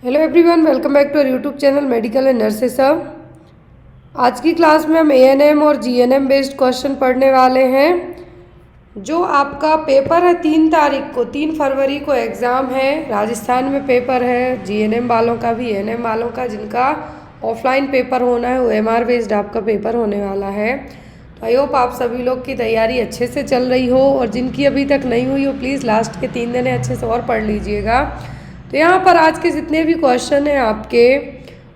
Hello everyone, welcome back to our YouTube channel medical and nurses सब। आज की class में हम एएनएम और जीएनएम बेस्ड क्वेश्चन पढ़ने वाले हैं। जो आपका पेपर है 3 तारीख को, 3 फरवरी को एग्ज़ाम है। राजस्थान में पेपर है जीएनएम वालों का भी, एएनएम वालों का। जिनका ऑफलाइन पेपर होना है वो एमआर बेस्ड आपका पेपर होने वाला है। तो आई होप आप सभी लोग की तैयारी अच्छे से चल रही हो, और जिनकी अभी तक नहीं हुई हो प्लीज़ लास्ट के 3 दिन अच्छे से और पढ़ लीजिएगा। तो यहाँ पर आज के जितने भी क्वेश्चन हैं आपके,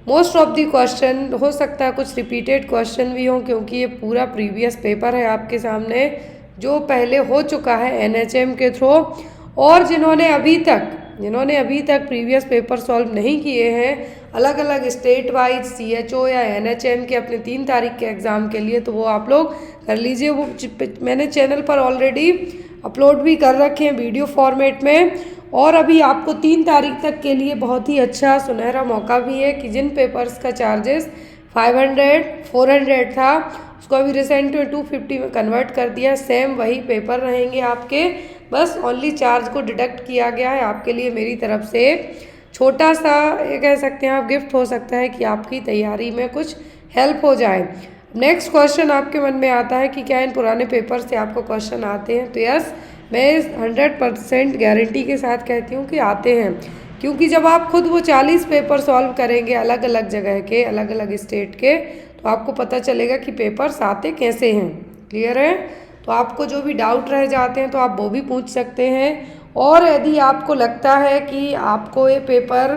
मोस्ट ऑफ दी क्वेश्चन, हो सकता है कुछ रिपीटेड क्वेश्चन भी हों, क्योंकि ये पूरा प्रीवियस पेपर है आपके सामने जो पहले हो चुका है एनएचएम के थ्रू। और जिन्होंने अभी तक प्रीवियस पेपर सॉल्व नहीं किए हैं अलग अलग स्टेट वाइज सीएचओ या एनएचएम के अपने 3 तारीख के एग्ज़ाम के लिए, तो वो आप लोग कर लीजिए। वो मैंने चैनल पर ऑलरेडी अपलोड भी कर रखे हैं वीडियो फॉर्मेट में। और अभी आपको 3 तारीख तक के लिए बहुत ही अच्छा सुनहरा मौका भी है कि जिन पेपर्स का चार्जेस 400 था उसको अभी रिसेंट में 250 में कन्वर्ट कर दिया। सेम वही पेपर रहेंगे आपके, बस ओनली चार्ज को डिडक्ट किया गया है। आपके लिए मेरी तरफ से छोटा सा ये कह सकते हैं आप गिफ्ट हो सकता है कि आपकी तैयारी में कुछ हेल्प हो जाए। नेक्स्ट क्वेश्चन आपके मन में आता है कि क्या इन पुराने पेपर से आपको क्वेश्चन आते हैं? तो यस, मैं 100% गारंटी के साथ कहती हूँ कि आते हैं, क्योंकि जब आप खुद वो 40 पेपर सॉल्व करेंगे अलग अलग जगह के, अलग अलग स्टेट के, तो आपको पता चलेगा कि पेपर्स आते कैसे हैं। क्लियर है? तो आपको जो भी डाउट रह जाते हैं तो आप वो भी पूछ सकते हैं। और यदि आपको लगता है कि आपको ये पेपर,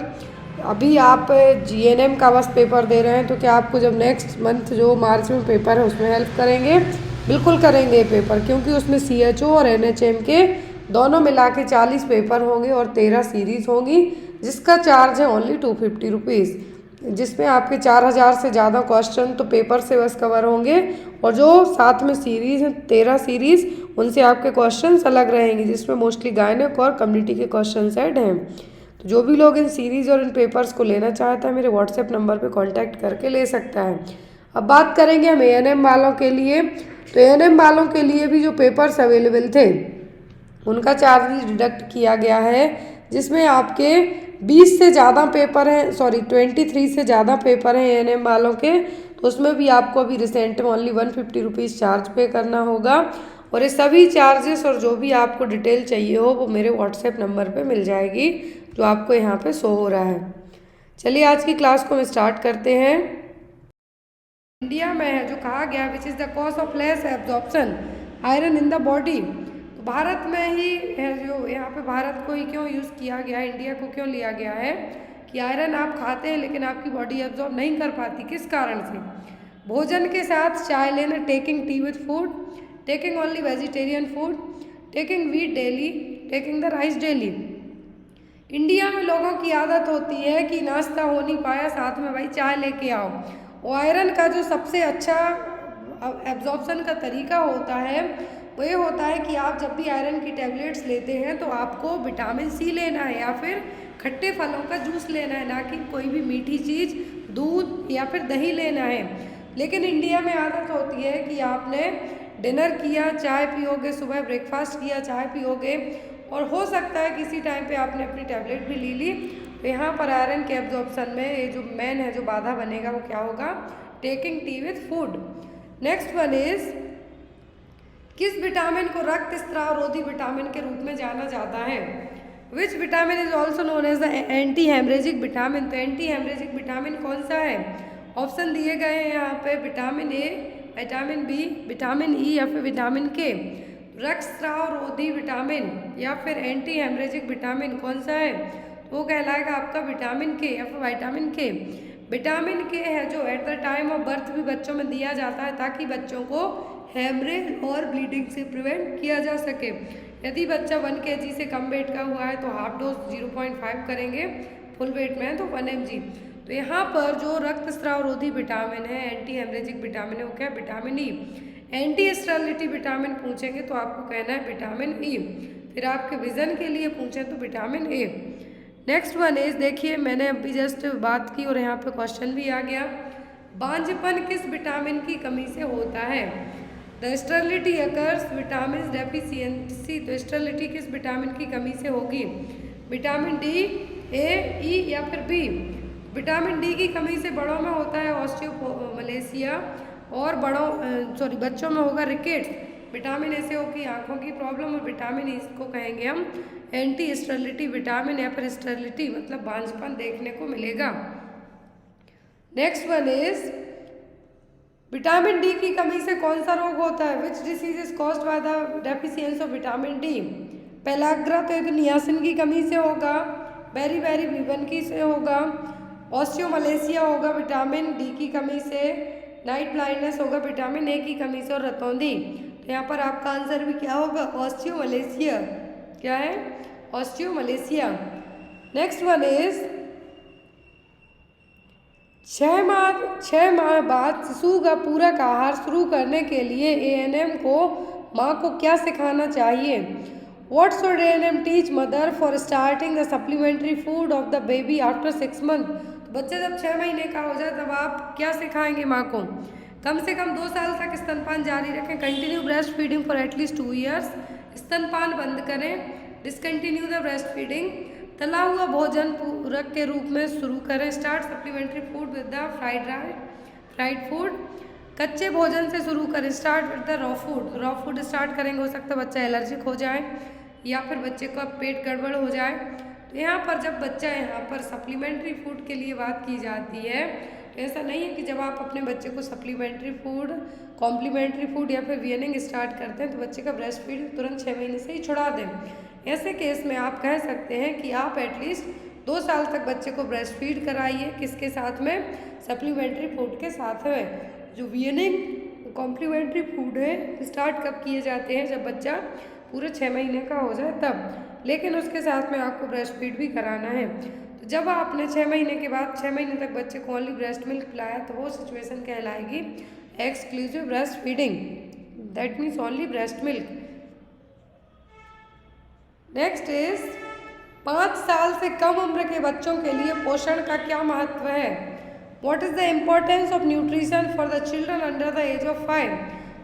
अभी आप जीएनएम का बस पेपर दे रहे हैं, तो क्या आपको जब नेक्स्ट मंथ जो मार्च में पेपर है उसमें हेल्प करेंगे? बिल्कुल करेंगे पेपर, क्योंकि उसमें सीएचओ और एनएचएम के दोनों मिला के 40 पेपर होंगे और 13 सीरीज़ होंगी, जिसका चार्ज है ओनली 250 रुपीज़, जिसमें आपके 4000 से ज़्यादा क्वेश्चन तो पेपर से बस कवर होंगे। और जो साथ में सीरीज़ है 13 सीरीज़, उनसे आपके क्वेश्चंस अलग रहेंगे, जिसमें मोस्टली गायनेक और कम्युनिटी के क्वेश्चन ऐड हैं। तो जो भी लोग इन सीरीज़ और इन पेपर्स को लेना चाहता है मेरे व्हाट्सएप नंबर पे कांटेक्ट करके ले सकता है। अब बात करेंगे हम एएनएम वालों के लिए। तो एएनएम वालों के लिए भी जो पेपर्स अवेलेबल थे उनका चार्ज भी डिडक्ट किया गया है, जिसमें आपके 20 से ज़्यादा पेपर हैं, 23 से ज़्यादा पेपर हैं एएनएम वालों के। तो उसमें भी आपको अभी रिसेंट में ओनली 150 रुपीज़ चार्ज पे करना होगा। और ये सभी चार्जेस और जो भी आपको डिटेल चाहिए हो वो मेरे व्हाट्सएप नंबर पे मिल जाएगी, जो आपको यहाँ पे शो हो रहा है। चलिए आज की क्लास को हम स्टार्ट करते हैं। इंडिया में है जो कहा गया which is the cause of less absorption iron in the body. तो भारत में ही है, जो यहाँ पे भारत को ही क्यों यूज़ किया गया है, इंडिया को क्यों लिया गया है कि आयरन आप खाते हैं लेकिन आपकी बॉडी एब्जॉर्ब नहीं कर पाती। किस कारण से? भोजन के साथ चाय लेना, taking tea with food, taking only vegetarian food, taking wheat daily, taking the rice daily. India में लोगों की आदत होती है कि नाश्ता हो नहीं पाया, साथ में भाई चाय लेके आओ। और आयरन का जो सबसे अच्छा एब्जॉर्प्शन का तरीका होता है वो ये होता है कि आप जब भी आयरन की टैबलेट्स लेते हैं तो आपको विटामिन सी लेना है या फिर खट्टे फलों का जूस लेना है, ना कि कोई भी मीठी चीज़, दूध या फिर दही लेना है। लेकिन इंडिया में आदत होती है कि आपने डिनर किया चाय पियोगे, सुबह ब्रेकफास्ट किया चाय पियोगे, और हो सकता है किसी टाइम पे आपने अपनी टैबलेट भी ले ली। तो यहाँ पर आयरन के एब्जॉर्प्शन में ये जो मेन है, जो बाधा बनेगा वो क्या होगा? Taking tea with food. Next one is, किस विटामिन को रक्त स्त्राव रोधी विटामिन के रूप में जाना जाता है? Which vitamin is also known as the anti hemorrhagic vitamin. तो एंटी हेमरेजिक विटामिन कौन सा है? ऑप्शन दिए गए हैं यहाँ पे, vitamin A, vitamin B, vitamin E या फिर विटामिन के। रक्त स्त्राव रोधी विटामिन या फिर एंटी हेमरेजिक विटामिन कौन सा है? तो वो कहलाएगा आपका विटामिन के या फिर विटामिन के। विटामिन के है जो at the time of birth भी बच्चों में दिया जाता है, ताकि बच्चों को हेमरेज और ब्लीडिंग से प्रिवेंट किया जा सके। यदि बच्चा 1 kg से कम वेट का हुआ है तो हाफ डोज 0.5 करेंगे, फुल वेट में है तो 1 mg। तो यहाँ पर जो रक्त स्त्राव रोधी विटामिन है, एंटी हेमरेजिक विटामिन है, वो क्या? Vitamin E. Anti sterility vitamin पूछेंगे तो आपको कहना है विटामिन ई। फिर आपके विजन के लिए पूछें तो vitamin A. Next one is, देखिए मैंने अभी जस्ट बात की और यहाँ पे क्वेश्चन भी आ गया। बांझपन किस विटामिन की कमी से होता है? The sterility occurs vitamin deficiency. तो स्टेरिलिटी किस विटामिन की कमी से होगी? विटामिन डी, ए, ई या फिर बी। विटामिन डी की कमी से बड़ों में होता है ऑस्टियोमलेशिया और बच्चों में होगा रिकेट्स। विटामिन ए से होगी आँखों की प्रॉब्लम और विटामिन ई को कहेंगे हम एंटी स्टेरिलिटी विटामिन या फिर स्टेरिलिटी मतलब बांझपन देखने को मिलेगा। Next one is vitamin D की कमी से कौन सा रोग होता है? Which disease is caused by the deficiency of vitamin D? Pellagra तो नियासिन की कमी से होगा, बेरी बीवन की से होगा, ऑस्टियोमलेशिया होगा विटामिन डी की कमी से, नाइट ब्लाइंडनेस होगा विटामिन ए की कमी से और रतौंधी। तो यहाँ पर आपका आंसर भी क्या होगा? ऑस्टियोमलेशिया। क्या है? ऑस्टियोमलेशिया। नेक्स्ट वन इज 6 माह बाद शिशु का पूरक आहार शुरू करने के लिए एएनएम को माँ को क्या सिखाना चाहिए? What should ANM teach mother for starting the supplementary food of the baby after 6 months? तो बच्चा जब 6 महीने का हो जाए तब आप क्या सिखाएंगे माँ को? कम से कम 2 साल तक स्तनपान जारी रखें। Continue breast feeding for at least 2 years। स्तनपान बंद करें। Discontinue the breast feeding. तला हुआ भोजन पूरक के रूप में शुरू करें। Start supplementary food with the fried food. कच्चे भोजन से शुरू करें। Start with the raw food start करेंगे। हो सकता है बच्चा एलर्जिक हो जाए या फिर बच्चे का पेट गड़बड़ हो जाए। तो यहाँ पर जब बच्चा यहाँ पर सप्लीमेंट्री फूड के लिए बात की जाती है तो ऐसा नहीं है कि जब आप अपने बच्चे को सप्लीमेंट्री फूड, कॉम्प्लीमेंट्री फूड या फिर वीएनिंग स्टार्ट करते हैं तो बच्चे का ब्रेस्ट फीड तुरंत 6 महीने से ही छुड़ा दें। ऐसे केस में आप कह सकते हैं कि आप एटलीस्ट 2 साल तक बच्चे को ब्रेस्ट फीड कराइए। किसके साथ में? सप्लीमेंट्री फूड के साथ में। जो वीएनिंग कॉम्प्लीमेंट्री फूड है स्टार्ट कब किए जाते हैं? जब बच्चा पूरे 6 महीने का हो जाए तब, लेकिन उसके साथ में आपको ब्रेस्ट फीड भी कराना है। तो जब आपने 6 महीने के बाद 6 महीने तक बच्चे को ओनली ब्रेस्ट मिल्क पिलाया तो वो सिचुएशन कहलाएगी exclusive breast feeding, that means only breast milk. Next is 5 साल से कम उम्र के बच्चों के लिए पोषण का क्या महत्व है? What is the importance of nutrition for the children under the age of 5?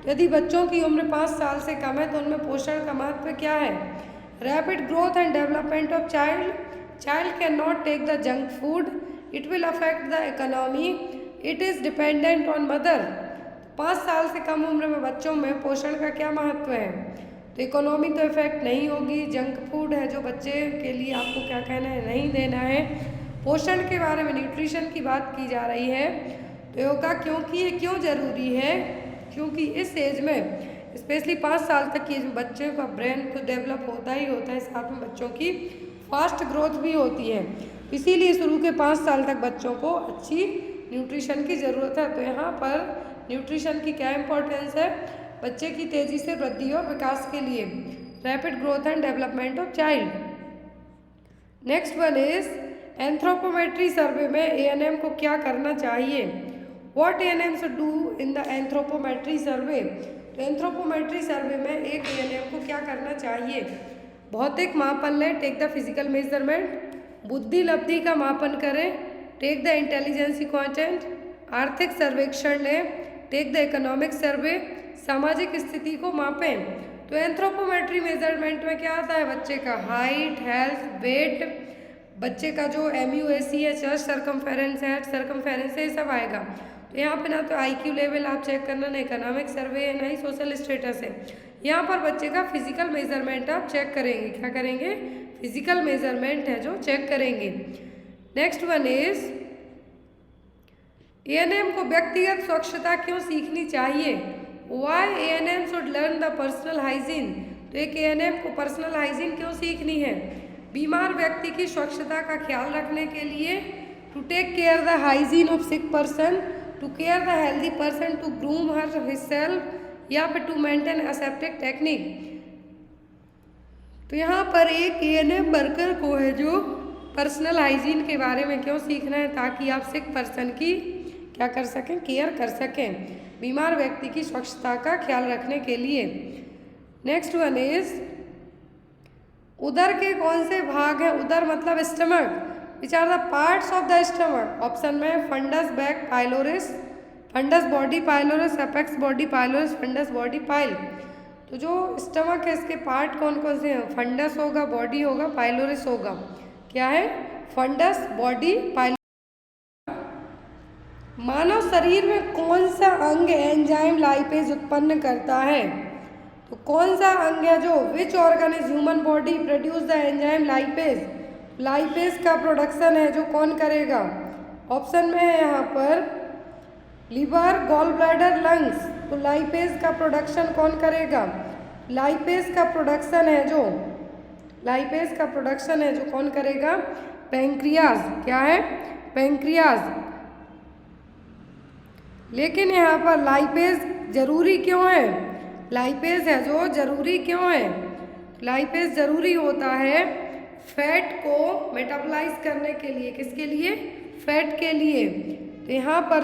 यदि बच्चों की उम्र 5 साल से कम है तो उनमें पोषण का महत्व क्या है? Rapid growth and development of child can not take the junk food, it will affect the economy, it is dependent on mother. 5 साल से कम उम्र में बच्चों में पोषण का क्या महत्व है? तो इकोनॉमी तो इफेक्ट नहीं होगी। जंक फूड है जो बच्चे के लिए आपको क्या कहना है? नहीं देना है। पोषण के बारे में न्यूट्रिशन की बात की जा रही है तो योगा क्योंकि ये क्यों ज़रूरी है? क्योंकि इस एज में स्पेशली 5 साल तक की बच्चे का ब्रेन तो डेवलप होता ही होता है, साथ में बच्चों की फास्ट ग्रोथ भी होती है। इसीलिए शुरू के 5 साल तक बच्चों को अच्छी न्यूट्रिशन की ज़रूरत है। तो यहाँ पर न्यूट्रिशन की क्या इम्पोर्टेंस है? बच्चे की तेज़ी से वृद्धि और विकास के लिए rapid growth and development of child. Next one is anthropometry survey में एएनएम को क्या करना चाहिए? What ANM should do in the anthropometry survey? तो एंथ्रोपोमेट्री सर्वे में एक एएनएम को क्या करना चाहिए? भौतिक मापन लें, टेक द फिजिकल मेजरमेंट। बुद्धि लब्धि का मापन करें, टेक द इंटेलिजेंसी क्वांटेंट। आर्थिक सर्वेक्षण लें, टेक द इकोनॉमिक सर्वे। सामाजिक स्थिति को मापें। तो एंथ्रोपोमेट्री मेजरमेंट में क्या आता है? बच्चे का हाइट, हेल्थ, वेट, बच्चे का जो MUAC है, चेस्ट सर्कमफेरेंस है, सर्कमफेरेंस है, ये सब आएगा। तो यहाँ पे ना तो IQ लेवल आप चेक करना, ना इकोनॉमिक सर्वे है, ना ही सोशल स्टेटस है। यहाँ पर बच्चे का फिजिकल मेजरमेंट आप चेक करेंगे। क्या करेंगे? फिजिकल मेजरमेंट है जो चेक करेंगे। नेक्स्ट वन इज एएनएम को व्यक्तिगत स्वच्छता क्यों सीखनी चाहिए? Why ANM should learn the personal hygiene? तो एक एएनएम को पर्सनल हाइजीन क्यों सीखनी है? बीमार व्यक्ति की स्वच्छता का ख्याल रखने के लिए, to take care the hygiene of sick person, to care the healthy person, to groom her himself, या फिर टू मेंटेन एसेप्टिक टेक्निक। तो यहाँ पर एक एएनएम वर्कर को है जो पर्सनल हाइजीन के बारे में क्यों सीखना है? ताकि आप सिक पर्सन की क्या कर सकें? केयर कर सकें, बीमार व्यक्ति की स्वच्छता का ख्याल रखने के लिए। नेक्स्ट वन इज उदर के कौन से भाग हैं? उदर मतलब stomach. Which are the parts of the stomach? Option में fundus back pylorus, fundus body pylorus, apex body pylorus, fundus body pile. तो जो स्टमक है इसके पार्ट कौन कौन से हैं? फंडस होगा, बॉडी होगा, पाइलोरिस होगा। क्या है? Funds, body, pile. मानव शरीर में कौन सा अंग एंजाइम लाइपेज उत्पन्न करता है? तो कौन सा अंग है जो which organ is human body produce the enzyme lipase? Lipase का प्रोडक्शन है जो कौन करेगा? ऑप्शन में है यहाँ पर लिवर, गॉल ब्लैडर, लंग्स। तो लाइपेज का प्रोडक्शन कौन करेगा? लाइपेज का प्रोडक्शन है जो कौन करेगा? पैंक्रियाज। क्या है? पैंक्रियाज। लेकिन यहाँ पर लाइपेज जरूरी क्यों है? लाइपेज है जो जरूरी क्यों है? लाइपेज जरूरी होता है फैट को मेटाबोलाइज करने के लिए। किसके लिए? फैट के लिए। तो यहाँ पर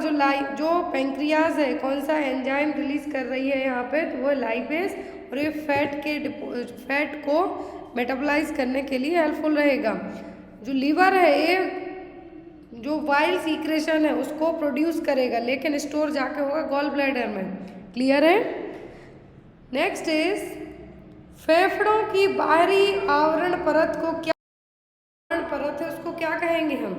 जो पैंक्रियाज है कौन सा एंजाइम रिलीज कर रही है यहाँ पे? तो वो लाइपेज, और ये फैट को मेटाबोलाइज करने के लिए हेल्पफुल रहेगा। जो लीवर है ये जो वाइल सीक्रेशन है उसको प्रोड्यूस करेगा, लेकिन स्टोर जाके होगा गॉल ब्लैडर में। क्लियर है? नेक्स्ट इज फेफड़ों की बाहरी आवरण परत को क्या परत है उसको क्या कहेंगे हम?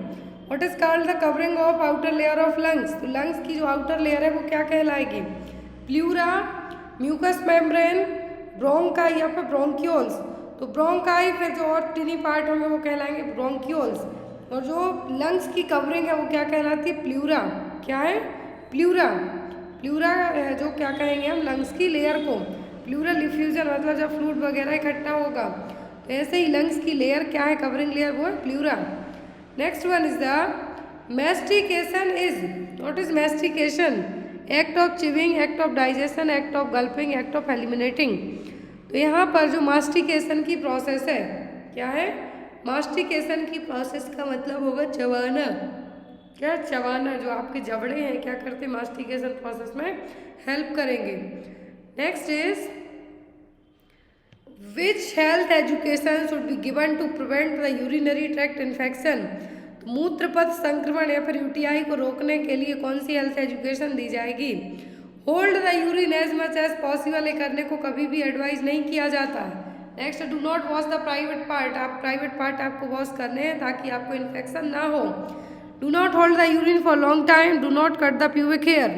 What is called the covering of outer layer of lungs? तो लंग्स की जो आउटर लेयर है वो क्या कहलाएगी? प्लूरा, म्यूकस मेम्ब्रेन, ब्रोंकाई या फिर ब्रोंक्यूल्स। तो ब्रोंकाई, फिर जो और टिनी पार्ट होंगे वो कहलाएंगे ब्रोंक्यूल्स, और जो लंग्स की कवरिंग है वो क्या कहलाती है? प्लूरा। क्या है? प्लूरा। प्लूरा जो क्या कहेंगे हम? लंग्स की लेयर को। प्लूरल डिफ्यूजन मतलब जब फ्लूइड वगैरह इकट्ठा होगा, तो ऐसे ही लंग्स की लेयर क्या है? कवरिंग लेयर, वो है pleura. Next one is the mastication is. What is mastication? Act of chewing, act of digestion, act of गल्पिंग, act of eliminating. तो यहाँ पर जो मास्टिकेशन की प्रोसेस है, क्या है? मास्टिकेशन की प्रोसेस का मतलब होगा चबाना। क्या? चबाना। जो आपके जबड़े हैं क्या करते? मास्टिकेशन प्रोसेस में हेल्प करेंगे। Next is which health education should be given to prevent the urinary tract infection? मूत्र पथ संक्रमण या फिर यूटीआई को रोकने के लिए कौन सी हेल्थ एजुकेशन दी जाएगी? Hold the urine as much as possible, ये करने को कभी भी एडवाइज नहीं किया जाता है। Next, do not wash the private part. आप प्राइवेट पार्ट आपको वॉश करने हैं ताकि आपको इन्फेक्शन ना हो। Do not hold the urine for long time, do not cut the pubic hair.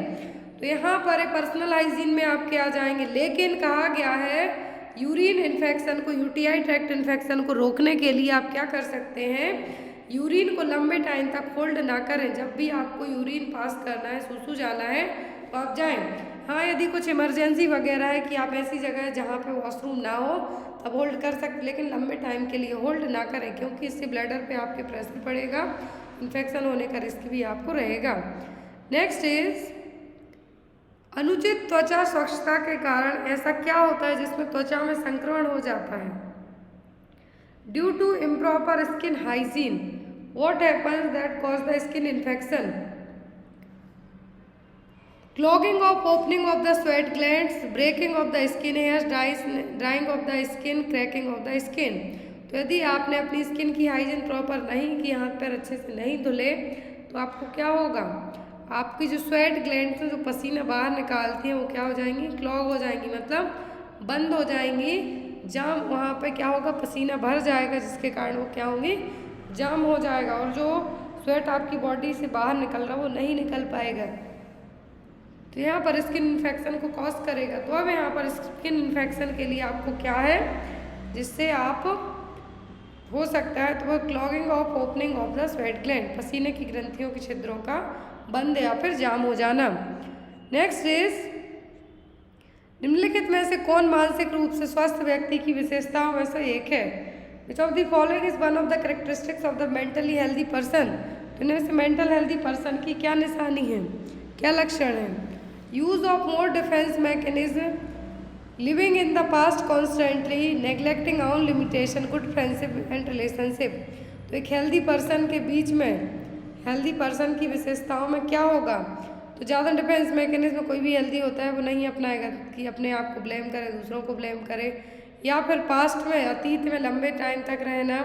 तो यहाँ पर पर्सनल हाइजीन में आपके आ जाएंगे, लेकिन कहा गया है यूरिन इन्फेक्शन को, यूटीआई ट्रैक्ट इन्फेक्शन को रोकने के लिए आप क्या कर सकते हैं? यूरिन को लंबे टाइम तक होल्ड ना करें। जब भी आपको यूरिन पास करना है, सुसु जाना है, तो आप जाएं। हाँ, यदि कुछ इमरजेंसी वगैरह है कि आप ऐसी जगह है जहाँ पे वॉशरूम ना हो तब होल्ड कर सकते, लेकिन लंबे टाइम के लिए होल्ड ना करें, क्योंकि इससे ब्लैडर पे आपके प्रेशर पड़ेगा, इन्फेक्शन होने का रिस्क भी आपको रहेगा। नेक्स्ट इज अनुचित त्वचा स्वच्छता के कारण ऐसा क्या होता है जिसमें त्वचा में संक्रमण हो जाता है? Due to improper skin hygiene, what happens that cause the skin infection? Clogging of opening of the sweat glands, breaking of the skin hairs, drying of the skin, cracking of the skin. तो यदि आपने अपनी skin की hygiene proper नहीं की, हाथ पैर अच्छे से नहीं धुले, तो आपको क्या होगा? आपकी जो स्वेट ग्लैंड्स हैं जो पसीना बाहर निकालती हैं वो क्या हो जाएंगी? क्लॉग हो जाएंगी, मतलब बंद हो जाएंगी। जाम, वहाँ पे क्या होगा? पसीना भर जाएगा, जिसके कारण वो क्या होंगी? जाम हो जाएगा, और जो स्वेट आपकी बॉडी से बाहर निकल रहा है वो नहीं निकल पाएगा, तो यहाँ पर स्किन इन्फेक्शन को कॉज करेगा। तो अब यहाँ पर स्किन इन्फेक्शन के लिए आपको क्या है जिससे आप हो सकता है? तो वो clogging of opening of the sweat gland, पसीने की ग्रंथियों के छिद्रों का बंद या फिर जाम हो जाना। नेक्स्ट इज निम्नलिखित में से कौन मानसिक रूप से स्वस्थ व्यक्ति की विशेषताओं में से एक है? Which of the following is one of the characteristics of the mentally healthy person? तो इनमें से मेंटल हेल्दी पर्सन की क्या निशानी है, क्या लक्षण है? Use of more defence mechanism, living in the past constantly, neglecting on limitation, good friendship and relationship. तो एक हेल्दी पर्सन के बीच में, हेल्दी पर्सन की विशेषताओं में क्या होगा? तो ज़्यादा डिफेंस मैकेनिज्म कोई भी हेल्दी होता है वो नहीं अपनाएगा कि अपने आप को ब्लेम करे, दूसरों को ब्लेम करे, या फिर पास्ट में, अतीत में लंबे टाइम तक रहना,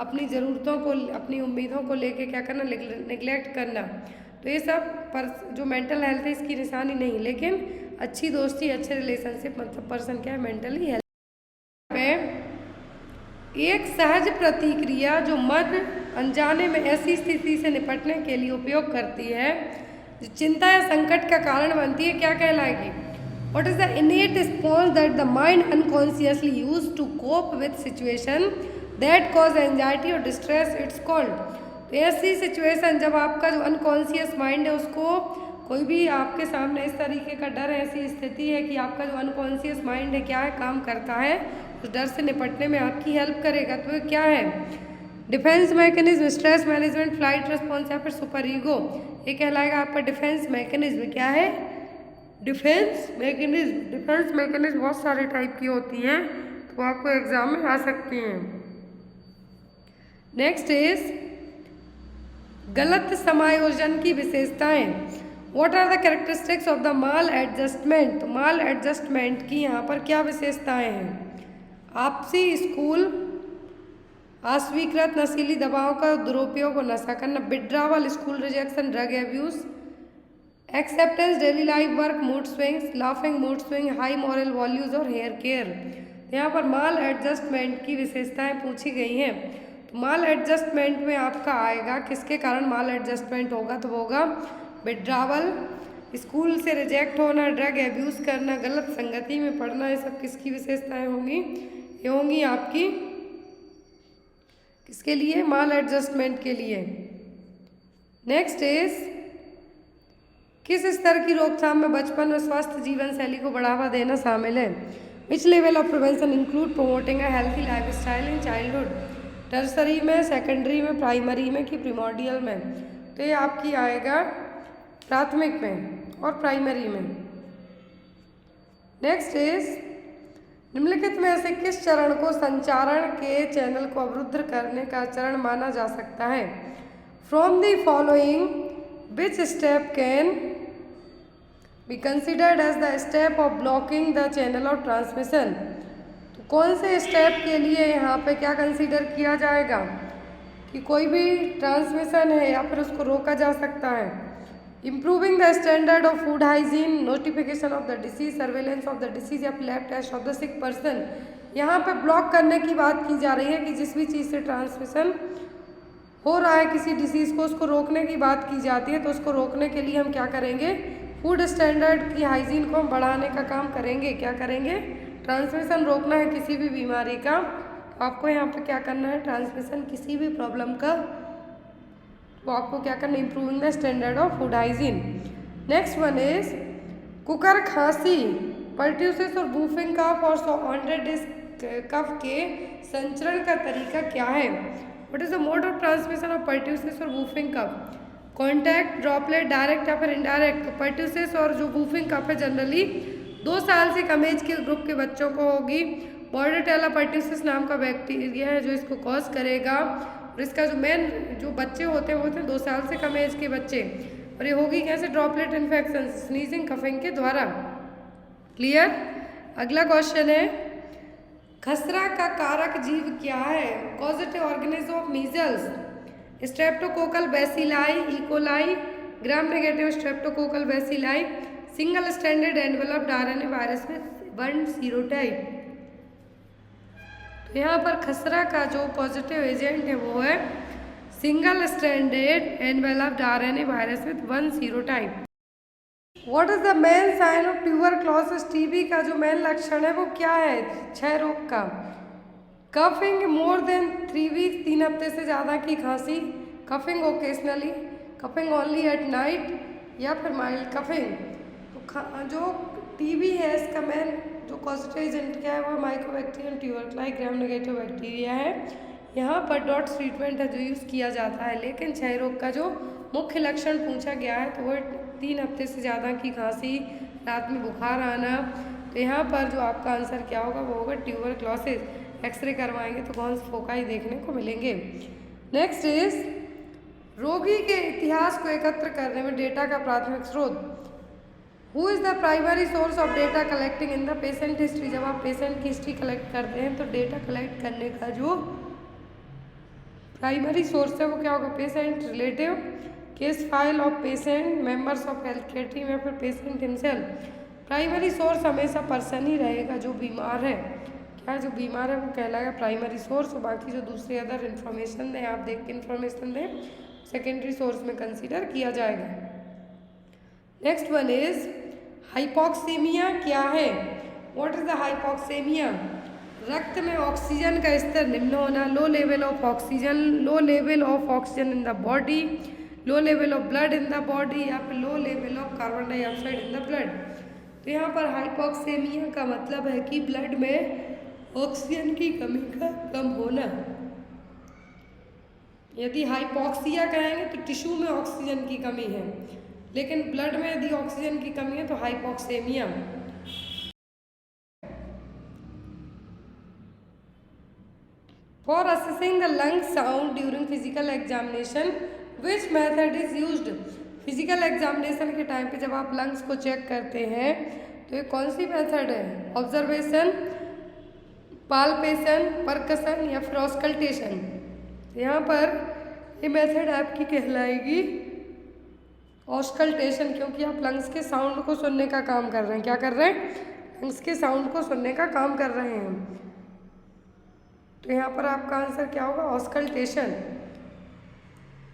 अपनी ज़रूरतों को, अपनी उम्मीदों को लेके क्या करना? निगलेक्ट करना। तो ये सब जो मेंटल हेल्थ है इसकी निशानी नहीं, लेकिन अच्छी दोस्ती, अच्छे रिलेशनशिप मतलब पर्सन क्या है? Mentally health. एक सहज प्रतिक्रिया जो मध्य अनजाने में ऐसी स्थिति से निपटने के लिए उपयोग करती है जो चिंता या संकट का कारण बनती है, क्या कहलाएगी? What is the innate response that the mind unconsciously used to cope with situation that cause anxiety or distress? It's called. तो ऐसी सिचुएशन जब आपका जो अनकॉन्शियस माइंड है उसको कोई भी आपके सामने इस तरीके का डर है, ऐसी स्थिति है कि आपका जो अनकॉन्शियस माइंड है क्या है, काम करता है, उस डर से निपटने में आपकी हेल्प करेगा। तो ये क्या है? Defence mechanism, stress management, flight response या फिर सुपर ईगो, ये कहलाएगा आपका डिफेंस मैकेनिज्म। क्या है? Defence mechanism. डिफेंस मैकेनिज्म बहुत सारे टाइप की होती हैं, तो आपको एग्जाम में आ सकती हैं। नेक्स्ट इज गलत समायोजन की विशेषताएं। What are the characteristics of the maladjustment? तो माल एडजस्टमेंट की यहाँ पर क्या विशेषताएं हैं? आपसी स्कूल, अस्वीकृत नशीली दवाओं का दुरुपयोग और नशा करना, withdrawal, school rejection, drug abuse, acceptance, daily life work, mood swings, laughing mood swing, high moral values और हेयर केयर। यहाँ पर माल एडजस्टमेंट की विशेषताएं पूछी गई हैं। तो माल एडजस्टमेंट में आपका आएगा किसके कारण माल एडजस्टमेंट होगा? तो होगा विड्रावल, स्कूल से रिजेक्ट होना, ड्रग एब्यूज करना, गलत संगति में पड़ना, ये सब किसकी विशेषताएं होंगी? ये होंगी आपकी किसके लिए? माल एडजस्टमेंट के लिए। नेक्स्ट इज किस स्तर की रोकथाम में बचपन में स्वस्थ जीवन शैली को बढ़ावा देना शामिल है? Which level of prevention include promoting a healthy life style in childhood? Tertiary में, सेकेंडरी में, प्राइमरी में कि प्रीमोडियल में? तो ये आपकी आएगा प्राथमिक में और प्राइमरी में। नेक्स्ट इज निम्नलिखित में से किस चरण को संचारण के चैनल को अवरुद्ध करने का चरण माना जा सकता है? From the following which step can be considered as the step of blocking the channel of transmission? तो कौन से स्टेप के लिए यहाँ पे क्या कंसिडर किया जाएगा कि कोई भी ट्रांसमिशन है या फिर उसको रोका जा सकता है? Improving the standard of food hygiene, notification of the disease, surveillance of the disease या lab test of the sick person. यहाँ पे ब्लॉक करने की बात की जा रही है कि जिस भी चीज़ से ट्रांसमिशन हो रहा है किसी डिसीज़ को, उसको रोकने की बात की जाती है। तो उसको रोकने के लिए हम क्या करेंगे? फूड स्टैंडर्ड की हाइजीन को हम बढ़ाने का काम करेंगे। क्या करेंगे? ट्रांसमिशन रोकना है किसी भी बीमारी का, तो आपको यहाँ पे क्या करना है? ट्रांसमिशन किसी भी प्रॉब्लम का, तो आपको क्या करना है? Improving the standard of food hygiene. Next one is cooker खांसी, पर्ट्यूसिस और बूफिंग कफ और सॉन्डेड कफ के संचरण का तरीका क्या है? What is the mode of transmission of pertussis और बूफिंग कफ? कॉन्टैक्ट, ड्रॉपलेट, डायरेक्ट या फिर इनडायरेक्ट? तो पर्ट्यूसिस और जो बूफिंग कफ है जनरली 2 साल से कम एज के ग्रुप के बच्चों को होगी। बॉर्डेटेला पर्ट्यूसिस नाम का बैक्टीरिया है जो इसको कॉज करेगा, और इसका जो मेन जो बच्चे होते हैं वो होते हैं 2 साल से कम एज के बच्चे, और ये होगी कैसे? ड्रॉपलेट इन्फेक्शन, स्नीजिंग, कफिंग के द्वारा। क्लियर? अगला क्वेश्चन है खसरा का कारक जीव क्या है? Causative organism of measles, streptococcal bacilli, E coli, gram negative streptococcal bacilli, single standard enveloped RNA virus में 1 सीरोटाइप। तो यहाँ पर खसरा का जो पॉजिटिव एजेंट है वो है single standard enveloped RNA virus with 1 serotype. What is the main sign of tuberculosis? TB का जो मेन लक्षण है वो क्या है? क्षय रोग का। कफिंग मोर देन 3 वीक्स, 3 हफ्ते से ज़्यादा की खांसी, coughing occasionally, coughing only at night या फिर माइल्ड कफिंग। तो जो टीबी है इसका मेन जो पॉजिटिव एजेंट क्या है वो माइकोबैक्टीरियम ट्यूबरक्लाई ग्राम नेगेटिव बैक्टीरिया है। यहाँ पर डॉट्स ट्रीटमेंट है जो यूज़ किया जाता है, लेकिन क्षय रोग का जो मुख्य लक्षण पूछा गया है तो वो 3 हफ्ते से ज़्यादा की खांसी, रात में बुखार आना। तो यहाँ पर जो आपका आंसर क्या होगा वो होगा ट्यूबरक्लोसिस। एक्सरे करवाएंगे तो कौन से फोकाई देखने को मिलेंगे। नेक्स्ट इज रोगी के इतिहास को एकत्र करने में डेटा का प्राथमिक स्रोत। Who is the primary source of data collecting in the patient history? जब आप पेशेंट की हिस्ट्री कलेक्ट करते हैं तो डेटा कलेक्ट करने का जो प्राइमरी सोर्स है वो क्या होगा? Patient relative, case file of patient, members of health care team या फिर पेशेंट हिमसेल्फ। प्राइमरी सोर्स हमेशा पर्सन ही रहेगा जो बीमार है। क्या जो बीमार है वो कहलाएगा प्राइमरी सोर्स, और बाकी जो दूसरे अदर इन्फॉर्मेशन दें, आप देख के इन्फॉर्मेशन दें, सेकेंडरी सोर्स में कंसीडर किया जाएगा। नेक्स्ट वन इज हाइपोक्सेमिया क्या है? What is the hypoxemia? रक्त में ऑक्सीजन का स्तर निम्न होना, low level of oxygen in the body, low level of blood in the body, या फिर low level of carbon dioxide in the blood. तो यहाँ पर हाइपोक्सेमिया का मतलब है कि ब्लड में ऑक्सीजन की कमी का कम होना। यदि हाइपोक्सिया कहेंगे तो टिश्यू में ऑक्सीजन की कमी है, लेकिन ब्लड में यदि ऑक्सीजन की कमी है तो hypoxemia. For assessing the lung sound during physical examination which method is used? Physical examination के टाइम पे जब आप लंग्स को चेक करते हैं तो ये कौन सी मेथड है? ऑब्जर्वेशन, पाल्पेशन, परकशन या फिर ऑस्कल्टेशन? यहाँ पर ये मेथड आपकी कहलाएगी ऑस्कल्टेशन, क्योंकि आप लंग्स के साउंड को सुनने का काम कर रहे हैं। क्या कर रहे हैं? लंग्स के साउंड को सुनने का काम कर रहे हैं। तो यहाँ पर आपका आंसर क्या होगा? ऑस्कल्टेशन।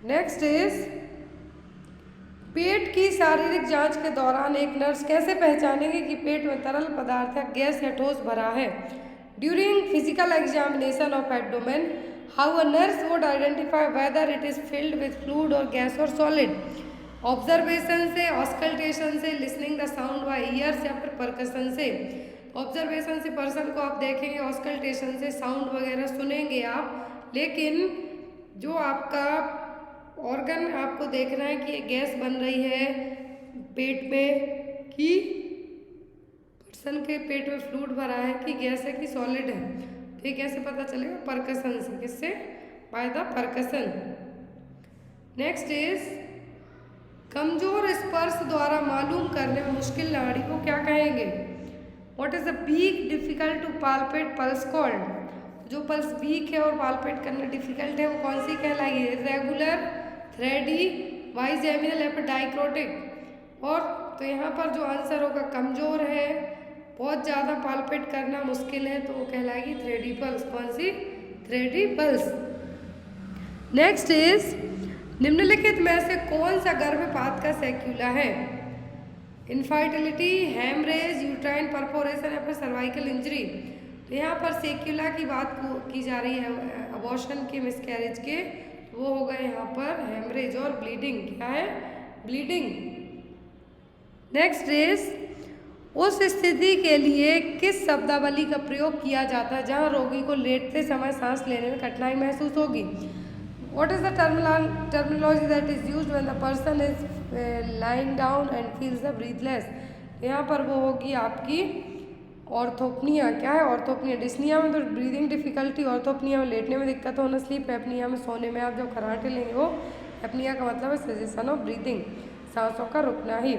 नेक्स्ट इज पेट की शारीरिक जांच के दौरान एक नर्स कैसे पहचानेगी कि पेट में तरल पदार्थ या गैस या ठोस भरा है? During physical examination of abdomen, how a nurse would identify whether it is filled with fluid और गैस और सॉलिड? ऑब्जर्वेशन से, ऑस्कल्टेशन से, listening the sound bye years या फिर परकशन से? ऑब्जर्वेशन से पर्सन को आप देखेंगे, ऑस्कल्टेशन से साउंड वगैरह सुनेंगे आप, लेकिन जो आपका ऑर्गन आपको देखना है कि ये गैस बन रही है पेट में, कि पर्सन के पेट में फ्लूइड भरा है, कि गैस है कि सॉलिड है। तो ये कैसे पता चलेगा? परकशन से। किससे? By the percussion. Next is कमजोर स्पर्श द्वारा मालूम करने में मुश्किल नाड़ी को क्या कहेंगे? What is the weak difficult to palpate pulse called? जो पल्स वीक है और पाल्पेट करना डिफिकल्ट है वो कौन सी कहलाएगी? इर्रेगुलर, थ्रेडी, बाइजेमिनल या फिर डाइक्रोटिक? और तो यहाँ पर जो आंसर होगा कमजोर है, बहुत ज़्यादा पाल्पेट करना मुश्किल है, तो वो कहलाएगी थ्रेडी पल्स। कौन सी? थ्रेडी पल्स। नेक्स्ट इज निम्नलिखित में से कौन सा गर्भपात का सेक्यूला है? इनफर्टिलिटी, हेमरेज, यूट्राइन परफोरेशन या फिर सर्वाइकल इंजरी? तो यहाँ पर सेक्यूला की बात की जा रही है अबॉर्शन के, मिसकैरेज के, वो होगा यहाँ पर हेमरेज और ब्लीडिंग। क्या है? ब्लीडिंग। नेक्स्ट इज उस स्थिति के लिए किस शब्दावली का प्रयोग किया जाता है जहाँ रोगी को लेटते समय सांस लेने में कठिनाई महसूस होगी? What is the terminology that is used when the person is lying down and feels the breathless? यहाँ पर वो होगी आपकी ऑर्थोपनिया। क्या है? ऑर्थोपनिया। डिस्निया में तो ब्रीदिंग डिफिकल्टी, ऑर्थोपनिया में लेटने में दिक्कत होना, स्लीप एपनिया में सोने में आप जब खर्राटे लेंगे वो एपनिया का मतलब है सेसेशन ऑफ ब्रीदिंग, सांसों का रुकना ही।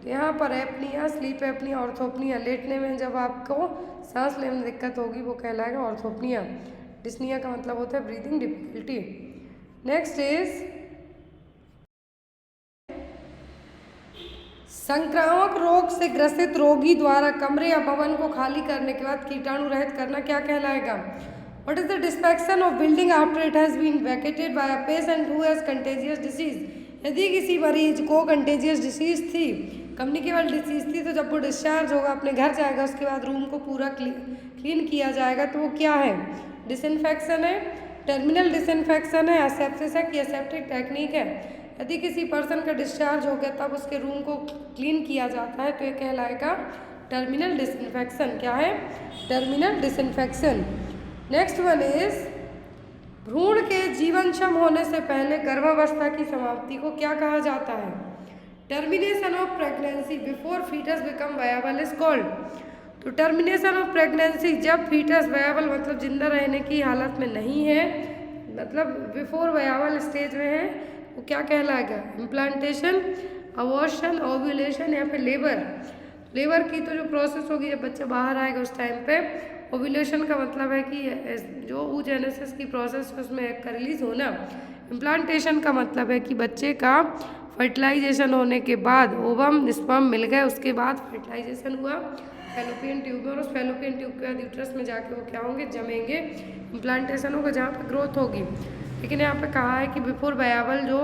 तो यहाँ पर एपनिया, स्लीप एपनिया, ऑर्थोपनिया, लेटने में जब आपको सांस लेने में दिक्कत होगी वो कहलाएगा ऑर्थोपनिया। डिस्निया का मतलब होता है ब्रीदिंग डिफिकल्टी। नेक्स्ट इज संक्रामक रोग से ग्रसित रोगी द्वारा कमरे या भवन को खाली करने के बाद कीटाणु रहित करना क्या कहलाएगा? What is the disinfection of building after it has been vacated by a patient who has contagious disease? यदि किसी मरीज को कंटेजियस डिसीज थी, कम्युनिकेबल डिसीज थी, तो जब वो डिस्चार्ज होगा अपने घर जाएगा, उसके बाद रूम को पूरा क्लीन किया जाएगा, तो वो क्या है? डिसइंफेक्शन है, टर्मिनल डिसइंफेक्शन है, एसेप्सिस है कि एसेप्टिक टेक्निक है? यदि किसी पर्सन का डिस्चार्ज हो गया तब उसके रूम को क्लीन किया जाता है तो ये कहलाएगा टर्मिनल डिसइंफेक्शन। क्या है? Terminal disinfection. Next one is भ्रूण के जीवनक्षम होने से पहले गर्भावस्था की समाप्ति को क्या कहा जाता है? Termination of pregnancy before fetus become viable is called. तो टर्मिनेशन ऑफ प्रेगनेंसी जब फीटस वायबल मतलब जिंदा रहने की हालत में नहीं है, मतलब बिफोर वायबल स्टेज में है, वो क्या कहलाएगा? इम्प्लांटेशन, अबॉर्शन, ओव्यूलेशन या फिर लेबर। लेबर की तो जो प्रोसेस होगी जब बच्चा बाहर आएगा उस टाइम पे। ओव्यूलेशन का मतलब है कि जो oogenesis की प्रोसेस है उसमें एग का रिलीज होना। इम्प्लांटेशन का मतलब है कि बच्चे का फर्टिलाइजेशन होने के बाद ओवम स्पर्म मिल गए, उसके बाद फर्टिलाइजेशन हुआ फैलोपियन ट्यूब में, और उस फैलोपियन ट्यूब के बाद यूट्रस में जाके वो क्या होंगे, जमेंगे, इम्प्लांटेशन होगा जहाँ पर ग्रोथ होगी। लेकिन यहाँ पे कहा है कि बिफोर वायबल जो